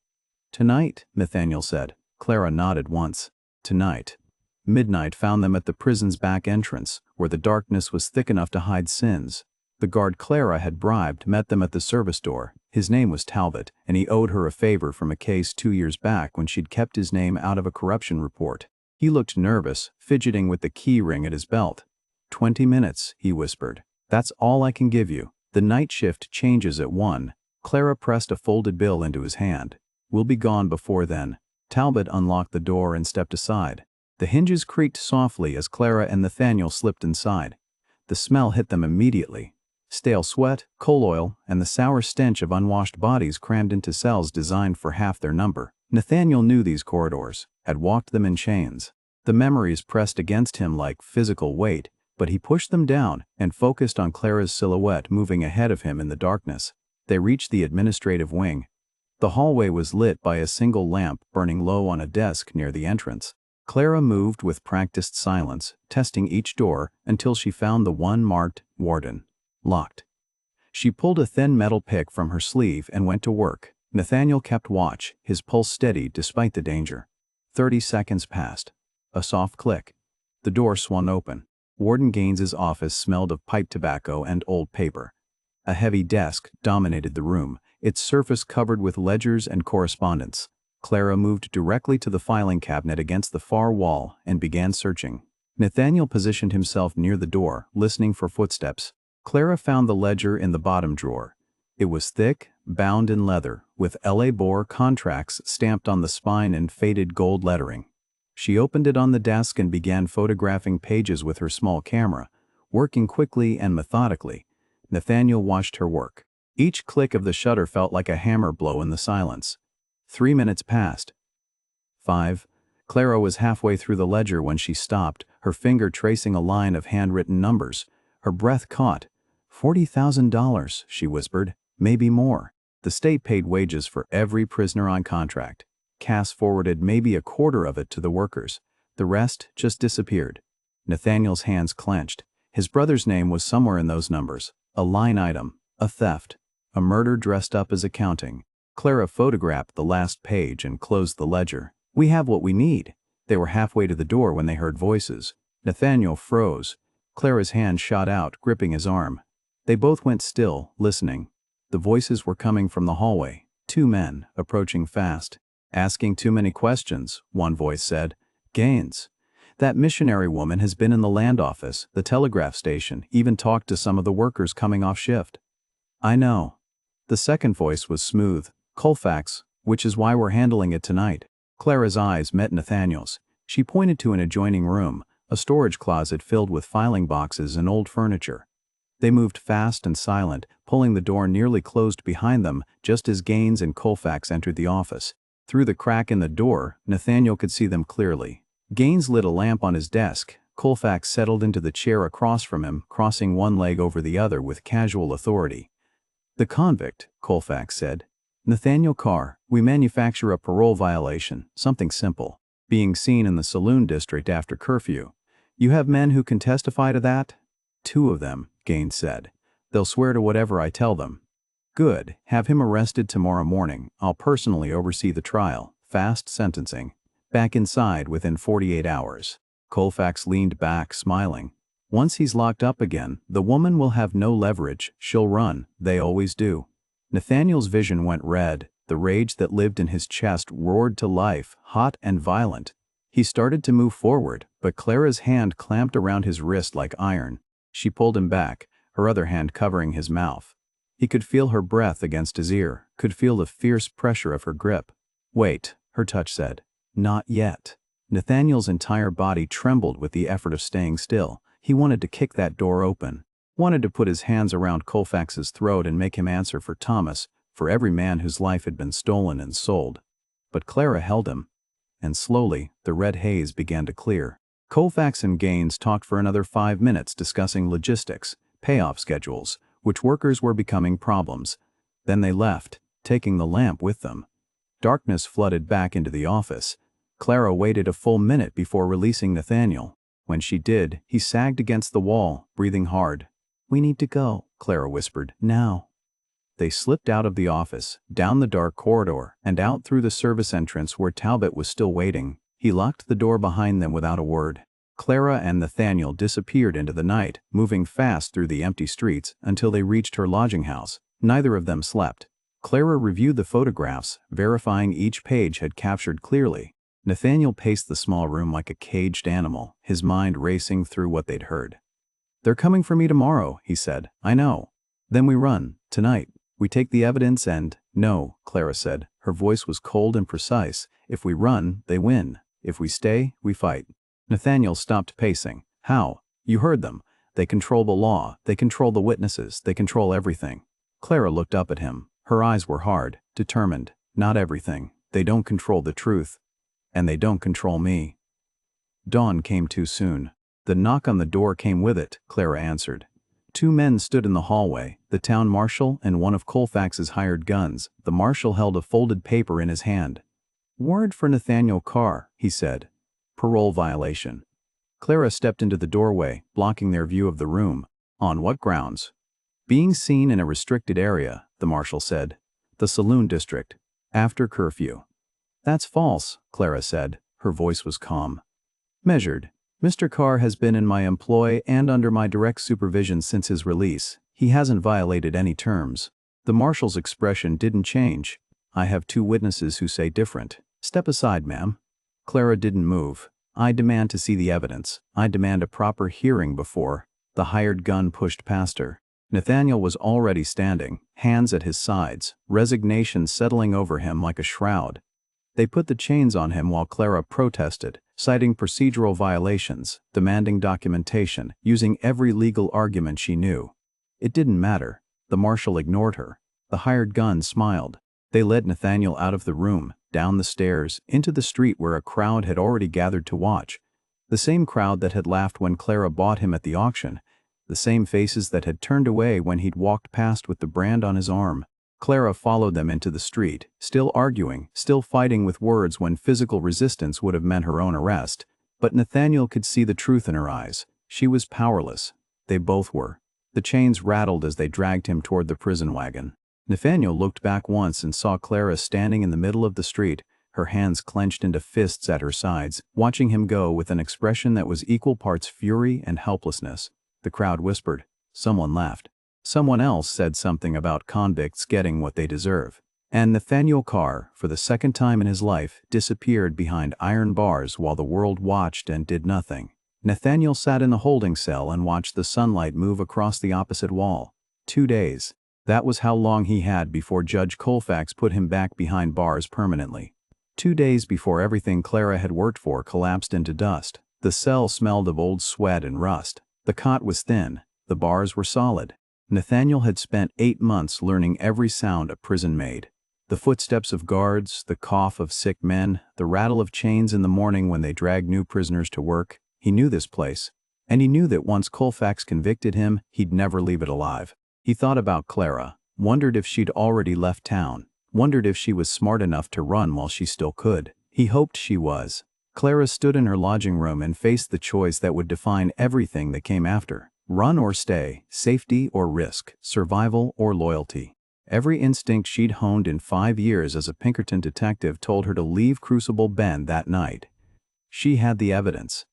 "Tonight," Nathaniel said. Clara nodded once. "Tonight." Midnight found them at the prison's back entrance, where the darkness was thick enough to hide sins. The guard Clara had bribed met them at the service door. His name was Talbot, and he owed her a favor from a case 2 years back when she'd kept his name out of a corruption report. He looked nervous, fidgeting with the key ring at his belt. 20 minutes, he whispered. "That's all I can give you. The night shift changes at 1. Clara pressed a folded bill into his hand. "We'll be gone before then." Talbot unlocked the door and stepped aside. The hinges creaked softly as Clara and Nathaniel slipped inside. The smell hit them immediately. Stale sweat, coal oil, and the sour stench of unwashed bodies crammed into cells designed for half their number. Nathaniel knew these corridors, had walked them in chains. The memories pressed against him like physical weight, but he pushed them down and focused on Clara's silhouette moving ahead of him in the darkness. They reached the administrative wing. The hallway was lit by a single lamp burning low on a desk near the entrance. Clara moved with practiced silence, testing each door until she found the one marked "Warden." Locked. She pulled a thin metal pick from her sleeve and went to work. Nathaniel kept watch, his pulse steady despite the danger. 30 seconds passed. A soft click. The door swung open. Warden Gaines's office smelled of pipe tobacco and old paper. A heavy desk dominated the room, its surface covered with ledgers and correspondence. Clara moved directly to the filing cabinet against the far wall and began searching. Nathaniel positioned himself near the door, listening for footsteps. Clara found the ledger in the bottom drawer. It was thick, bound in leather, with L.A. Bohr contracts stamped on the spine in faded gold lettering. She opened it on the desk and began photographing pages with her small camera, working quickly and methodically. Nathaniel watched her work. Each click of the shutter felt like a hammer blow in the silence. 3 minutes passed. 5. Clara was halfway through the ledger when she stopped, her finger tracing a line of handwritten numbers. Her breath caught. $40,000, she whispered. Maybe more. The state paid wages for every prisoner on contract. Cass forwarded maybe a quarter of it to the workers. The rest just disappeared. Nathaniel's hands clenched. His brother's name was somewhere in those numbers. A line item. A theft. A murder dressed up as accounting. Clara photographed the last page and closed the ledger. "We have what we need." They were halfway to the door when they heard voices. Nathaniel froze. Clara's hand shot out, gripping his arm. They both went still, listening. The voices were coming from the hallway. 2 men, approaching fast. "Asking too many questions," one voice said. "Gaines. That missionary woman has been in the land office, the telegraph station, even talked to some of the workers coming off shift." "I know." The second voice was smooth. "Colfax, which is why we're handling it tonight." Clara's eyes met Nathaniel's. She pointed to an adjoining room, a storage closet filled with filing boxes and old furniture. They moved fast and silent, pulling the door nearly closed behind them just as Gaines and Colfax entered the office. Through the crack in the door, Nathaniel could see them clearly. Gaines lit a lamp on his desk. Colfax settled into the chair across from him, crossing one leg over the other with casual authority. "The convict," Colfax said. "Nathaniel Carr. We manufacture a parole violation, something simple. Being seen in the saloon district after curfew. You have men who can testify to that?" "2 of them," Gaines said. "They'll swear to whatever I tell them." "Good. Have him arrested tomorrow morning. I'll personally oversee the trial. Fast sentencing. Back inside within 48 hours. Colfax leaned back, smiling. "Once he's locked up again, the woman will have no leverage. She'll run. They always do." Nathaniel's vision went red. The rage that lived in his chest roared to life, hot and violent. He started to move forward, but Clara's hand clamped around his wrist like iron. She pulled him back, her other hand covering his mouth. He could feel her breath against his ear, could feel the fierce pressure of her grip. "Wait," her touch said. "Not yet." Nathaniel's entire body trembled with the effort of staying still. He wanted to kick that door open. Wanted to put his hands around Colfax's throat and make him answer for Thomas, for every man whose life had been stolen and sold. But Clara held him. And slowly, the red haze began to clear. Colfax and Gaines talked for another 5 minutes discussing logistics, payoff schedules, which workers were becoming problems. Then they left, taking the lamp with them. Darkness flooded back into the office. Clara waited a full minute before releasing Nathaniel. When she did, he sagged against the wall, breathing hard. "We need to go," Clara whispered. "Now." They slipped out of the office, down the dark corridor, and out through the service entrance where Talbot was still waiting. He locked the door behind them without a word. Clara and Nathaniel disappeared into the night, moving fast through the empty streets until they reached her lodging house. Neither of them slept. Clara reviewed the photographs, verifying each page had captured clearly. Nathaniel paced the small room like a caged animal, his mind racing through what they'd heard. "They're coming for me tomorrow," he said. "I know. Then we run, tonight. We take the evidence and—" "No," Clara said. Her voice was cold and precise. "If we run, they win. If we stay, we fight." Nathaniel stopped pacing. "How? You heard them. They control the law. They control the witnesses. They control everything." Clara looked up at him. Her eyes were hard, determined. "Not everything. They don't control the truth. And they don't control me." Dawn came too soon. The knock on the door came with it, Clara answered. Two men stood in the hallway, the town marshal and one of Colfax's hired guns. The marshal held a folded paper in his hand. "Warrant for Nathaniel Carr," he said. "Parole violation." Clara stepped into the doorway, blocking their view of the room. "On what grounds?" "Being seen in a restricted area," the marshal said. "The saloon district. After curfew." "That's false," Clara said. Her voice was calm. "Measured. Mr. Carr has been in my employ and under my direct supervision since his release. He hasn't violated any terms." The marshal's expression didn't change. "I have two witnesses who say different. Step aside, ma'am." Clara didn't move. "I demand to see the evidence. I demand a proper hearing before—" The hired gun pushed past her. Nathaniel was already standing, hands at his sides, resignation settling over him like a shroud. They put the chains on him while Clara protested, citing procedural violations, demanding documentation, using every legal argument she knew. It didn't matter. The marshal ignored her. The hired gun smiled. They led Nathaniel out of the room, down the stairs, into the street where a crowd had already gathered to watch. The same crowd that had laughed when Clara bought him at the auction. The same faces that had turned away when he'd walked past with the brand on his arm. Clara followed them into the street, still arguing, still fighting with words when physical resistance would have meant her own arrest. But Nathaniel could see the truth in her eyes. She was powerless. They both were. The chains rattled as they dragged him toward the prison wagon. Nathaniel looked back once and saw Clara standing in the middle of the street, her hands clenched into fists at her sides, watching him go with an expression that was equal parts fury and helplessness. The crowd whispered. Someone laughed. Someone else said something about convicts getting what they deserve. And Nathaniel Carr, for the second time in his life, disappeared behind iron bars while the world watched and did nothing. Nathaniel sat in the holding cell and watched the sunlight move across the opposite wall. 2 days. That was how long he had before Judge Colfax put him back behind bars permanently. 2 days before everything Clara had worked for collapsed into dust. The cell smelled of old sweat and rust. The cot was thin. The bars were solid. Nathaniel had spent 8 months learning every sound a prison made. The footsteps of guards, the cough of sick men, the rattle of chains in the morning when they dragged new prisoners to work. He knew this place. And he knew that once Colfax convicted him, he'd never leave it alive. He thought about Clara, wondered if she'd already left town, wondered if she was smart enough to run while she still could. He hoped she was. Clara stood in her lodging room and faced the choice that would define everything that came after. Run or stay, safety or risk, survival or loyalty. Every instinct she'd honed in 5 years as a Pinkerton detective told her to leave Crucible Bend that night. She had the evidence.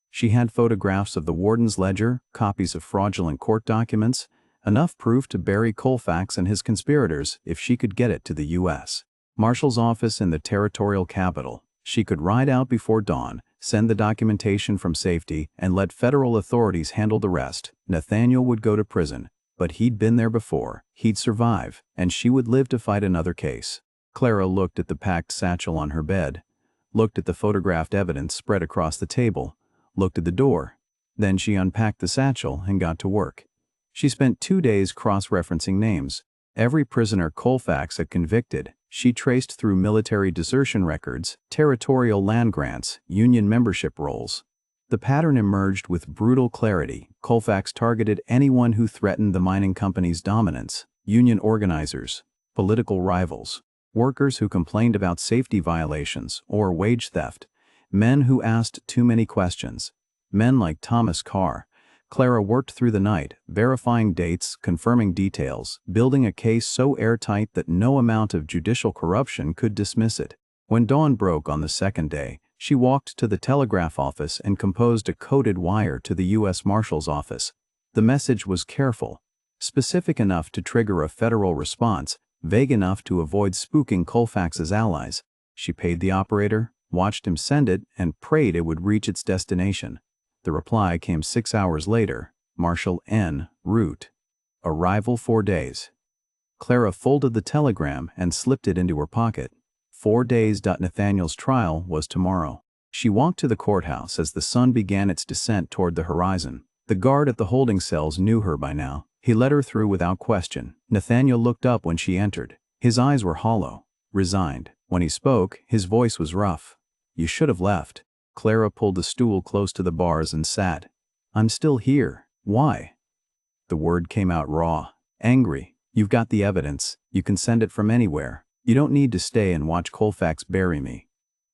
She had photographs of the warden's ledger, copies of fraudulent court documents, enough proof to bury Colfax and his conspirators if she could get it to the U.S. Marshal's office in the territorial capital. She could ride out before dawn, send the documentation from safety, and let federal authorities handle the rest. Nathaniel would go to prison, but he'd been there before. He'd survive, and she would live to fight another case. Clara looked at the packed satchel on her bed, looked at the photographed evidence spread across the table, looked at the door. Then she unpacked the satchel and got to work. She spent 2 days cross-referencing names. Every prisoner Colfax had convicted, she traced through military desertion records, territorial land grants, union membership rolls. The pattern emerged with brutal clarity. Colfax targeted anyone who threatened the mining company's dominance, union organizers, political rivals. Workers who complained about safety violations or wage theft. Men who asked too many questions. Men like Thomas Carr. Clara worked through the night, verifying dates, confirming details, building a case so airtight that no amount of judicial corruption could dismiss it. When dawn broke on the second day, she walked to the telegraph office and composed a coded wire to the U.S. Marshal's office. The message was careful, specific enough to trigger a federal response, vague enough to avoid spooking Colfax's allies. She paid the operator, watched him send it, and prayed it would reach its destination. The reply came 6 hours later. Marshal N. Root. Arrival 4 days. Clara folded the telegram and slipped it into her pocket. 4 days. Nathaniel's trial was tomorrow. She walked to the courthouse as the sun began its descent toward the horizon. The guard at the holding cells knew her by now. He let her through without question. Nathaniel looked up when she entered. His eyes were hollow, resigned. When he spoke, his voice was rough. "You should have left." Clara pulled the stool close to the bars and sat. "I'm still here. Why?" The word came out raw, angry. "You've got the evidence. You can send it from anywhere. You don't need to stay and watch Colfax bury me."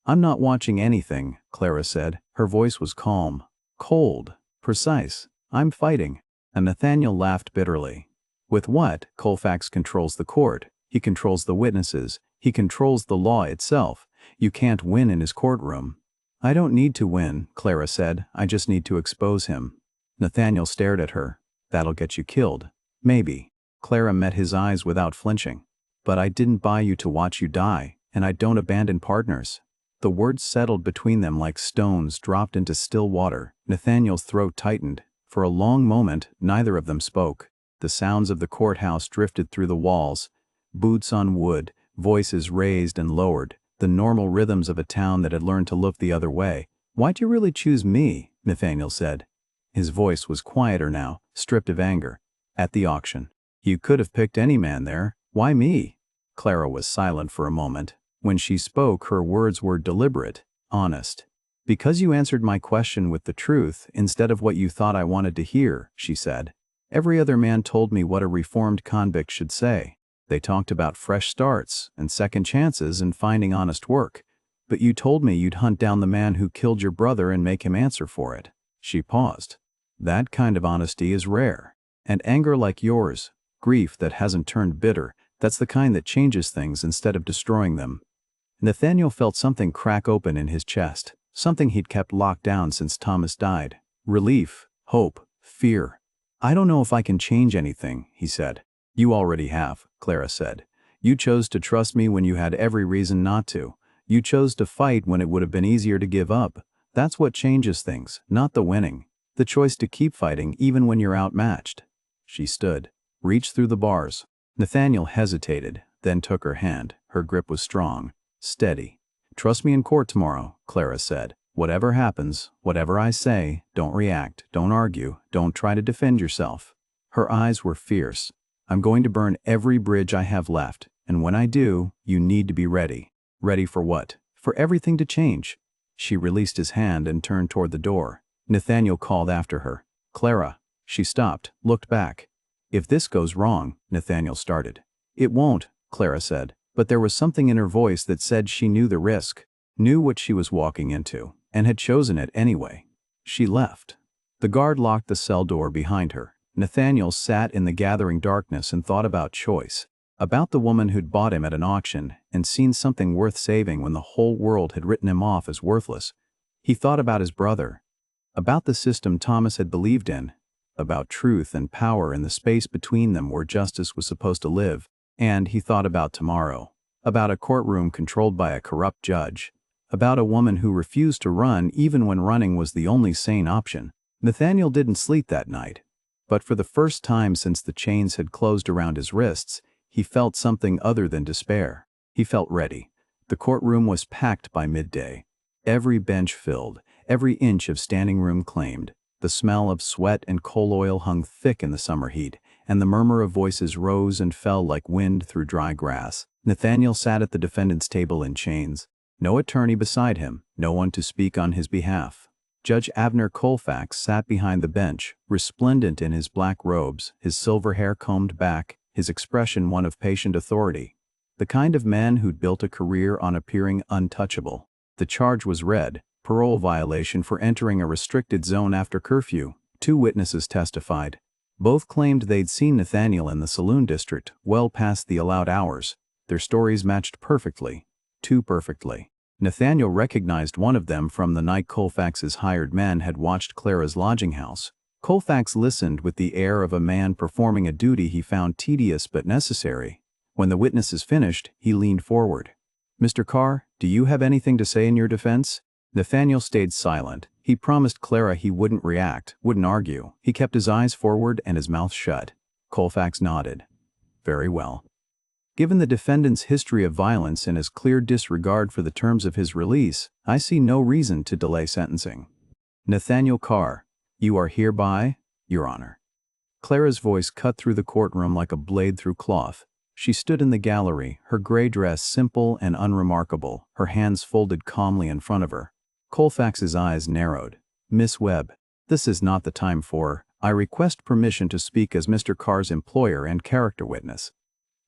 "I'm not watching anything," Clara said. Her voice was calm, cold, precise. "I'm fighting." And Nathaniel laughed bitterly. "With what? Colfax controls the court. He controls the witnesses. He controls the law itself. You can't win in his courtroom." "I don't need to win," Clara said. "I just need to expose him." Nathaniel stared at her. "That'll get you killed." "Maybe." Clara met his eyes without flinching. "But I didn't buy you to watch you die, and I don't abandon partners." The words settled between them like stones dropped into still water. Nathaniel's throat tightened. For a long moment, neither of them spoke. The sounds of the courthouse drifted through the walls. Boots on wood, voices raised and lowered, the normal rhythms of a town that had learned to look the other way. "Why'd you really choose me?" Nathaniel said. His voice was quieter now, stripped of anger. "At the auction. You could have picked any man there. Why me?" Clara was silent for a moment. When she spoke, her words were deliberate, honest. "Because you answered my question with the truth instead of what you thought I wanted to hear," she said. "Every other man told me what a reformed convict should say. They talked about fresh starts and second chances and finding honest work. But you told me you'd hunt down the man who killed your brother and make him answer for it." She paused. "That kind of honesty is rare. And anger like yours, grief that hasn't turned bitter, that's the kind that changes things instead of destroying them." Nathaniel felt something crack open in his chest, something he'd kept locked down since Thomas died. Relief, hope, fear. "I don't know if I can change anything," he said. "You already have," Clara said. "You chose to trust me when you had every reason not to. You chose to fight when it would have been easier to give up. That's what changes things, not the winning. The choice to keep fighting even when you're outmatched." She stood, reached through the bars. Nathaniel hesitated, then took her hand. Her grip was strong, steady. "Trust me in court tomorrow," Clara said. "Whatever happens, whatever I say, don't react, don't argue, don't try to defend yourself." Her eyes were fierce. "I'm going to burn every bridge I have left, and when I do, you need to be ready." "Ready for what?" "For everything to change." She released his hand and turned toward the door. Nathaniel called after her. "Clara." She stopped, looked back. "If this goes wrong," Nathaniel started. "It won't," Clara said, but there was something in her voice that said she knew the risk, knew what she was walking into, and had chosen it anyway. She left. The guard locked the cell door behind her. Nathaniel sat in the gathering darkness and thought about choice, about the woman who'd bought him at an auction and seen something worth saving when the whole world had written him off as worthless. He thought about his brother, about the system Thomas had believed in, about truth and power in the space between them where justice was supposed to live, and he thought about tomorrow, about a courtroom controlled by a corrupt judge, about a woman who refused to run even when running was the only sane option. Nathaniel didn't sleep that night, but for the first time since the chains had closed around his wrists, he felt something other than despair. He felt ready. The courtroom was packed by midday. Every bench filled, every inch of standing room claimed. The smell of sweat and coal oil hung thick in the summer heat, and the murmur of voices rose and fell like wind through dry grass. Nathaniel sat at the defendant's table in chains. No attorney beside him, no one to speak on his behalf. Judge Abner Colfax sat behind the bench, resplendent in his black robes, his silver hair combed back, his expression one of patient authority. the kind of men who'd built a career on appearing untouchable. The charge was read: parole violation for entering a restricted zone after curfew. 2 witnesses testified. Both claimed they'd seen Nathaniel in the saloon district well past the allowed hours. Their stories matched perfectly. Too perfectly. Nathaniel recognized one of them from the night Colfax's hired man had watched Clara's lodging house. Colfax listened with the air of a man performing a duty he found tedious but necessary. When the witnesses finished, he leaned forward. "Mr. Carr, do you have anything to say in your defense?" Nathaniel stayed silent. He promised Clara he wouldn't react, wouldn't argue. He kept his eyes forward and his mouth shut. Colfax nodded. "Very well. Given the defendant's history of violence and his clear disregard for the terms of his release, I see no reason to delay sentencing. Nathaniel Carr, you are hereby, Your Honor." Clara's voice cut through the courtroom like a blade through cloth. She stood in the gallery, her gray dress simple and unremarkable, her hands folded calmly in front of her. Colfax's eyes narrowed. "Miss Webb, this is not the time for. I request permission to speak as Mr. Carr's employer and character witness."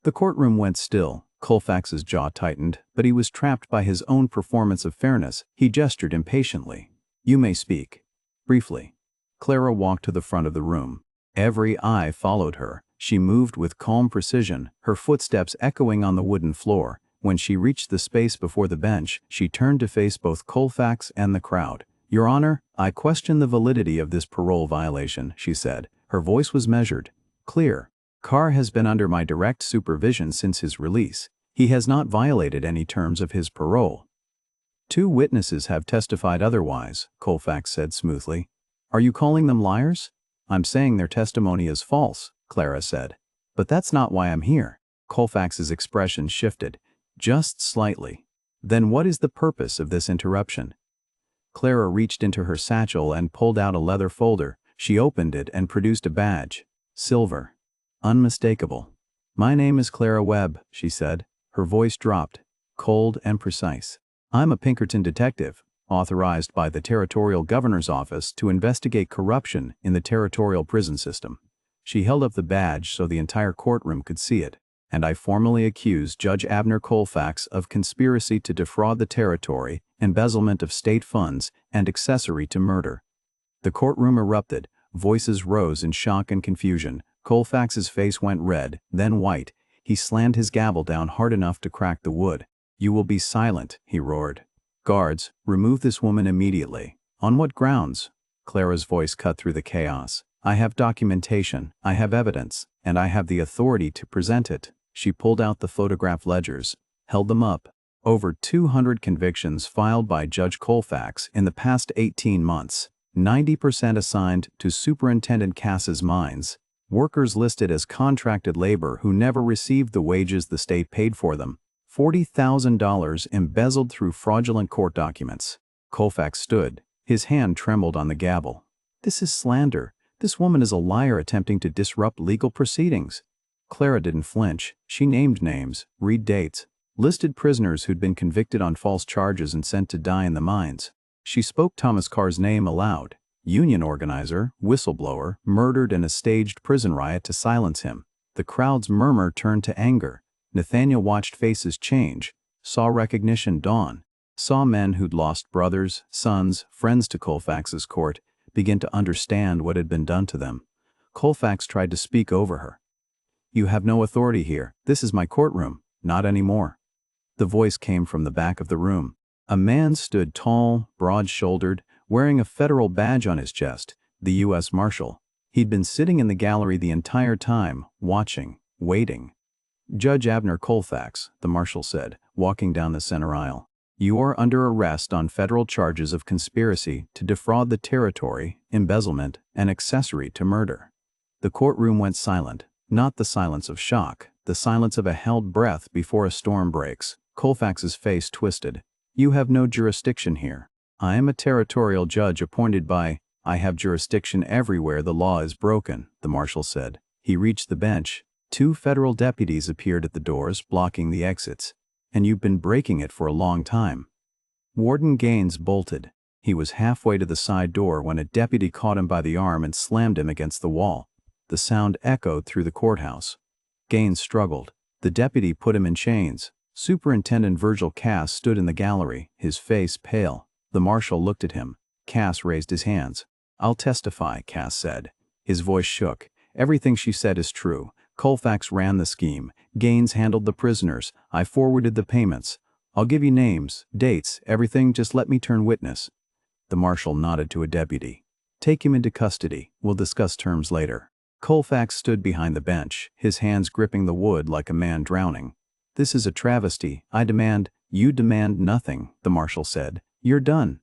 The courtroom went still. Colfax's jaw tightened, but he was trapped by his own performance of fairness. He gestured impatiently. "You may speak." Briefly. Clara walked to the front of the room. Every eye followed her. She moved with calm precision, her footsteps echoing on the wooden floor. When she reached the space before the bench, she turned to face both Colfax and the crowd. "Your Honor, I question the validity of this parole violation," she said. Her voice was measured, clear. "Carr has been under my direct supervision since his release. He has not violated any terms of his parole." "2 witnesses have testified otherwise," Colfax said smoothly. "Are you calling them liars?" "I'm saying their testimony is false," Clara said. "But that's not why I'm here." Colfax's expression shifted, just slightly. "Then what is the purpose of this interruption?" Clara reached into her satchel and pulled out a leather folder. She opened it and produced a badge. Silver. Unmistakable. "My name is Clara Webb," she said. Her voice dropped, cold and precise. "I'm a Pinkerton detective, authorized by the Territorial Governor's Office to investigate corruption in the territorial prison system." She held up the badge so the entire courtroom could see it. "And I formally accuse Judge Abner Colfax of conspiracy to defraud the territory, embezzlement of state funds, and accessory to murder." The courtroom erupted. Voices rose in shock and confusion. Colfax's face went red, then white. He slammed his gavel down hard enough to crack the wood. "You will be silent," he roared. "Guards, remove this woman immediately." "On what grounds?" Clara's voice cut through the chaos. "I have documentation, I have evidence, and I have the authority to present it." She pulled out the photograph ledgers, held them up. Over 200 convictions filed by Judge Colfax in the past 18 months, 90% assigned to Superintendent Cass's mines. Workers listed as contracted labor who never received the wages the state paid for them. $40,000 embezzled through fraudulent court documents. Colfax stood. His hand trembled on the gavel. "This is slander. This woman is a liar attempting to disrupt legal proceedings." Clara didn't flinch. She named names, read dates, listed prisoners who'd been convicted on false charges and sent to die in the mines. She spoke Thomas Carr's name aloud. Union organizer, whistleblower, murdered in a staged prison riot to silence him. The crowd's murmur turned to anger. Nathaniel watched faces change, saw recognition dawn, saw men who'd lost brothers, sons, friends to Colfax's court begin to understand what had been done to them. Colfax tried to speak over her. "You have no authority here. This is my courtroom." "Not anymore." The voice came from the back of the room. A man stood tall, broad-shouldered, wearing a federal badge on his chest, the U.S. Marshal. He'd been sitting in the gallery the entire time, watching, waiting. "Judge Abner Colfax," the marshal said, walking down the center aisle. "You are under arrest on federal charges of conspiracy to defraud the territory, embezzlement, and accessory to murder." The courtroom went silent, not the silence of shock, the silence of a held breath before a storm breaks. Colfax's face twisted. "You have no jurisdiction here. I am a territorial judge appointed by—" "I have jurisdiction everywhere the law is broken," the marshal said. He reached the bench. 2 federal deputies appeared at the doors, blocking the exits. "And you've been breaking it for a long time." Warden Gaines bolted. He was halfway to the side door when a deputy caught him by the arm and slammed him against the wall. The sound echoed through the courthouse. Gaines struggled. The deputy put him in chains. Superintendent Virgil Cass stood in the gallery, his face pale. The marshal looked at him. Cass raised his hands. "I'll testify," Cass said. His voice shook. "Everything she said is true. Colfax ran the scheme. Gaines handled the prisoners. I forwarded the payments. I'll give you names, dates, everything, just let me turn witness." The marshal nodded to a deputy. "Take him into custody. We'll discuss terms later." Colfax stood behind the bench, his hands gripping the wood like a man drowning. "This is a travesty. I demand—" "You demand nothing," the marshal said. "You're done."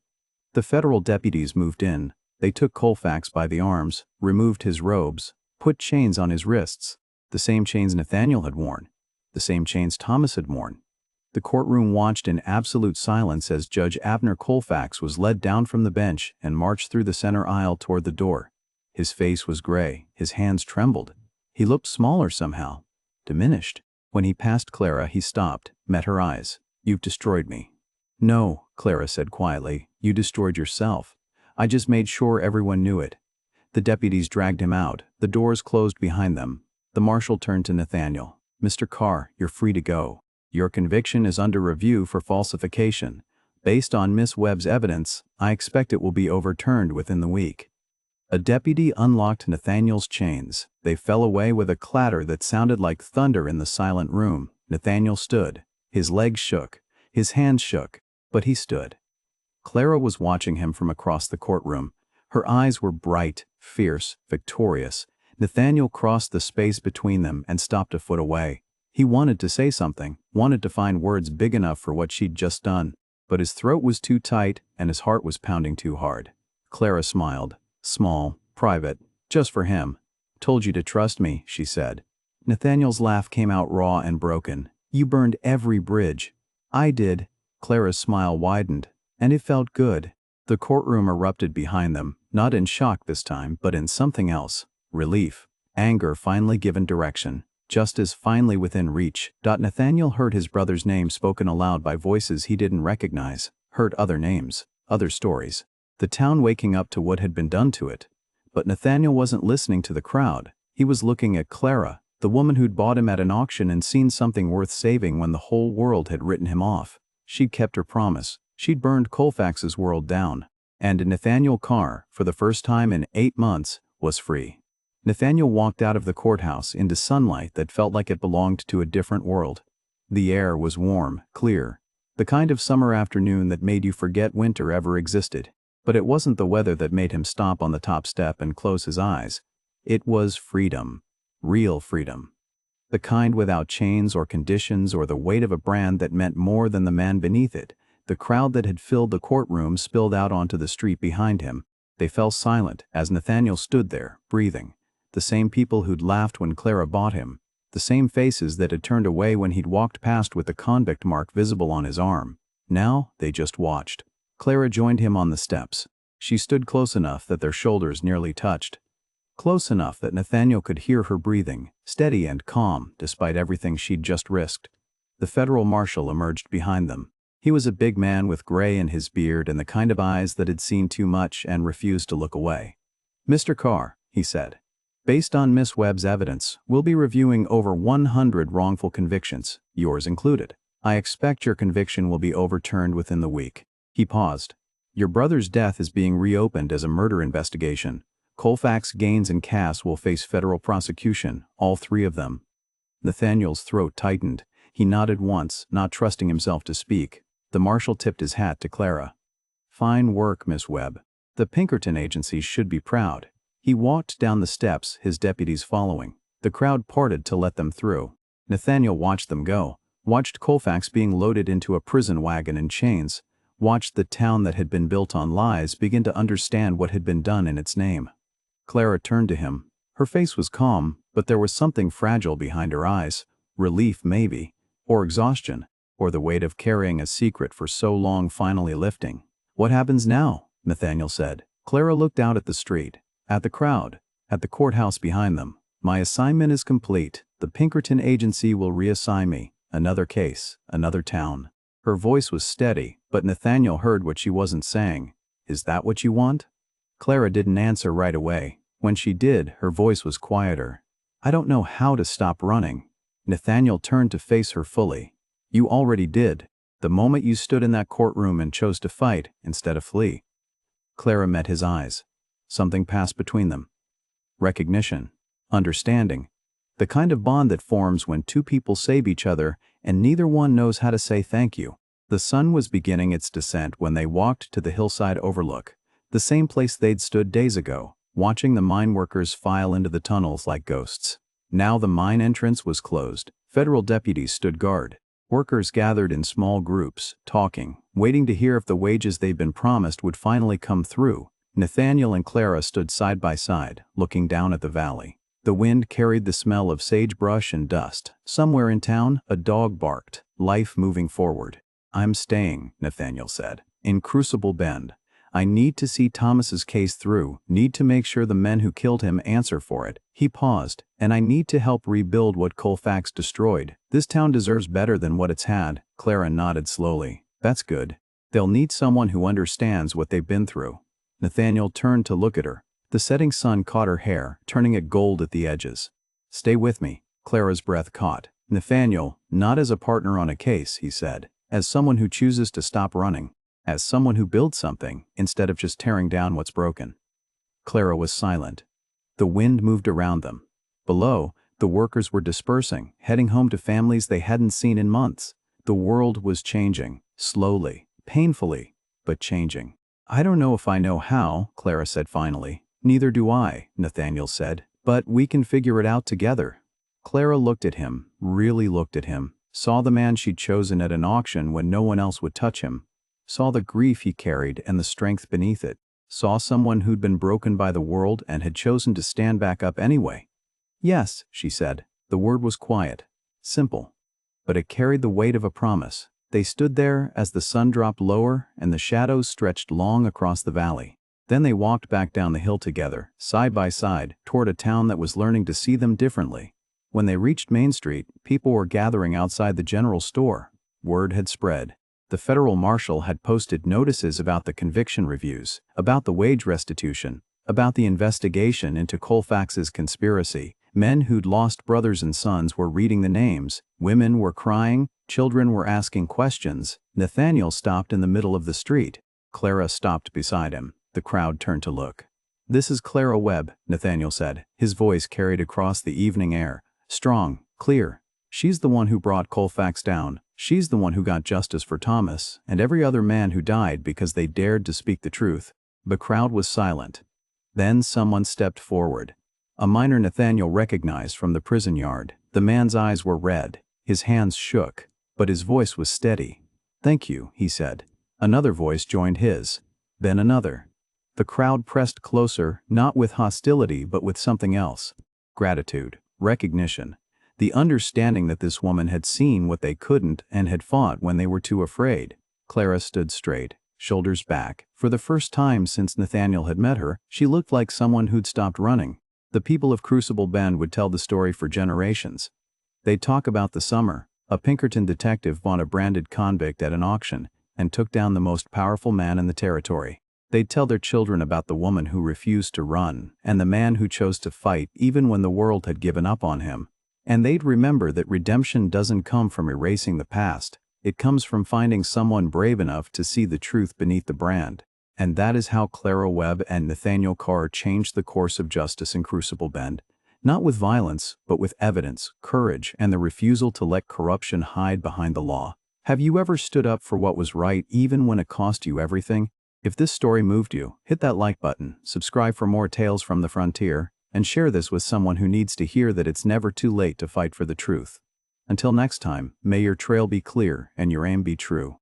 The federal deputies moved in. They took Colfax by the arms, removed his robes, put chains on his wrists. The same chains Nathaniel had worn. The same chains Thomas had worn. The courtroom watched in absolute silence as Judge Abner Colfax was led down from the bench and marched through the center aisle toward the door. His face was gray, his hands trembled. He looked smaller somehow, diminished. When he passed Clara, he stopped, met her eyes. "You've destroyed me." "No," Clara said quietly, "you destroyed yourself. I just made sure everyone knew it." The deputies dragged him out. The doors closed behind them. The marshal turned to Nathaniel. "Mr. Carr, you're free to go. Your conviction is under review for falsification. Based on Miss Webb's evidence, I expect it will be overturned within the week." A deputy unlocked Nathaniel's chains. They fell away with a clatter that sounded like thunder in the silent room. Nathaniel stood. His legs shook. His hands shook. But he stood. Clara was watching him from across the courtroom. Her eyes were bright, fierce, victorious. Nathaniel crossed the space between them and stopped a foot away. He wanted to say something, wanted to find words big enough for what she'd just done. But his throat was too tight and his heart was pounding too hard. Clara smiled. Small, private, just for him. "Told you to trust me," she said. Nathaniel's laugh came out raw and broken. "You burned every bridge." "I did." Clara's smile widened, and it felt good. The courtroom erupted behind them, not in shock this time, but in something else. Relief. Anger finally given direction. Justice finally within reach. Nathaniel heard his brother's name spoken aloud by voices he didn't recognize, heard other names, other stories. The town waking up to what had been done to it. But Nathaniel wasn't listening to the crowd. He was looking at Clara, the woman who'd bought him at an auction and seen something worth saving when the whole world had written him off. She'd kept her promise. She'd burned Colfax's world down. And Nathaniel Carr, for the first time in 8 months, was free. Nathaniel walked out of the courthouse into sunlight that felt like it belonged to a different world. The air was warm, clear. The kind of summer afternoon that made you forget winter ever existed. But it wasn't the weather that made him stop on the top step and close his eyes. It was freedom. Real freedom. The kind without chains or conditions or the weight of a brand that meant more than the man beneath it. The crowd that had filled the courtroom spilled out onto the street behind him. They fell silent as Nathaniel stood there, breathing. The same people who'd laughed when Clara bought him. The same faces that had turned away when he'd walked past with the convict mark visible on his arm. Now they just watched. Clara joined him on the steps. She stood close enough that their shoulders nearly touched. Close enough that Nathaniel could hear her breathing, steady and calm despite everything she'd just risked. The federal marshal emerged behind them. He was a big man with gray in his beard and the kind of eyes that had seen too much and refused to look away. "Mr. Carr," he said, "based on Miss Webb's evidence, we'll be reviewing over 100 wrongful convictions, yours included. I expect your conviction will be overturned within the week." He paused. "Your brother's death is being reopened as a murder investigation. Colfax, Gaines, and Cass will face federal prosecution, all 3 of them." Nathaniel's throat tightened. He nodded once, not trusting himself to speak. The marshal tipped his hat to Clara. "Fine work, Miss Webb. The Pinkerton agency should be proud." He walked down the steps, his deputies following. The crowd parted to let them through. Nathaniel watched them go, watched Colfax being loaded into a prison wagon in chains, watched the town that had been built on lies begin to understand what had been done in its name. Clara turned to him. Her face was calm, but there was something fragile behind her eyes. Relief, maybe, or exhaustion, or the weight of carrying a secret for so long finally lifting. "What happens now?" Nathaniel said. Clara looked out at the street, at the crowd, at the courthouse behind them. "My assignment is complete. The Pinkerton agency will reassign me. Another case, another town." Her voice was steady, but Nathaniel heard what she wasn't saying. "Is that what you want?" Clara didn't answer right away. When she did, her voice was quieter. "I don't know how to stop running." Nathaniel turned to face her fully. You already did, the moment you stood in that courtroom and chose to fight instead of flee. Clara met his eyes. Something passed between them. Recognition. Understanding. The kind of bond that forms when two people save each other and neither one knows how to say thank you. The sun was beginning its descent when they walked to the hillside overlook, the same place they'd stood days ago, watching the mine workers file into the tunnels like ghosts. Now the mine entrance was closed. Federal deputies stood guard. Workers gathered in small groups, talking, waiting to hear if the wages they'd been promised would finally come through. Nathaniel and Clara stood side by side, looking down at the valley. The wind carried the smell of sagebrush and dust. Somewhere in town, a dog barked, life moving forward. I'm staying, Nathaniel said, in Crucible Bend. I need to see Thomas's case through, need to make sure the men who killed him answer for it. He paused, and I need to help rebuild what Colfax destroyed. This town deserves better than what it's had. Clara nodded slowly. That's good. They'll need someone who understands what they've been through. Nathaniel turned to look at her. The setting sun caught her hair, turning it gold at the edges. Stay with me. Clara's breath caught. Nathaniel, not as a partner on a case, he said, as someone who chooses to stop running, as someone who builds something instead of just tearing down what's broken. Clara was silent. The wind moved around them. Below, the workers were dispersing, heading home to families they hadn't seen in months. The world was changing, slowly, painfully, but changing. I don't know if I know how, Clara said finally. Neither do I, Nathaniel said, but we can figure it out together. Clara looked at him, really looked at him, saw the man she'd chosen at an auction when no one else would touch him, saw the grief he carried and the strength beneath it, saw someone who'd been broken by the world and had chosen to stand back up anyway. Yes, she said. The word was quiet, simple, but it carried the weight of a promise. They stood there as the sun dropped lower and the shadows stretched long across the valley. Then they walked back down the hill together, side by side, toward a town that was learning to see them differently. When they reached Main Street, people were gathering outside the general store. Word had spread. The federal marshal had posted notices about the conviction reviews, about the wage restitution, about the investigation into Colfax's conspiracy. Men who'd lost brothers and sons were reading the names. Women were crying. Children were asking questions. Nathaniel stopped in the middle of the street. Clara stopped beside him. The crowd turned to look. This is Clara Webb, Nathaniel said. His voice carried across the evening air. Strong, clear. She's the one who brought Colfax down. She's the one who got justice for Thomas and every other man who died because they dared to speak the truth. The crowd was silent. Then someone stepped forward. A miner Nathaniel recognized from the prison yard. The man's eyes were red. His hands shook, but his voice was steady. Thank you, he said. Another voice joined his. Then another. The crowd pressed closer, not with hostility but with something else. Gratitude, recognition, the understanding that this woman had seen what they couldn't and had fought when they were too afraid. Clara stood straight, shoulders back. For the first time since Nathaniel had met her, she looked like someone who'd stopped running. The people of Crucible Bend would tell the story for generations. They'd talk about the summer. A Pinkerton detective bought a branded convict at an auction and took down the most powerful man in the territory. They'd tell their children about the woman who refused to run and the man who chose to fight even when the world had given up on him. And they'd remember that redemption doesn't come from erasing the past. It comes from finding someone brave enough to see the truth beneath the brand. And that is how Clara Webb and Nathaniel Carr changed the course of justice in Crucible Bend. Not with violence, but with evidence, courage, and the refusal to let corruption hide behind the law. Have you ever stood up for what was right even when it cost you everything? If this story moved you, hit that like button, subscribe for more tales from the frontier, and share this with someone who needs to hear that it's never too late to fight for the truth. Until next time, may your trail be clear and your aim be true.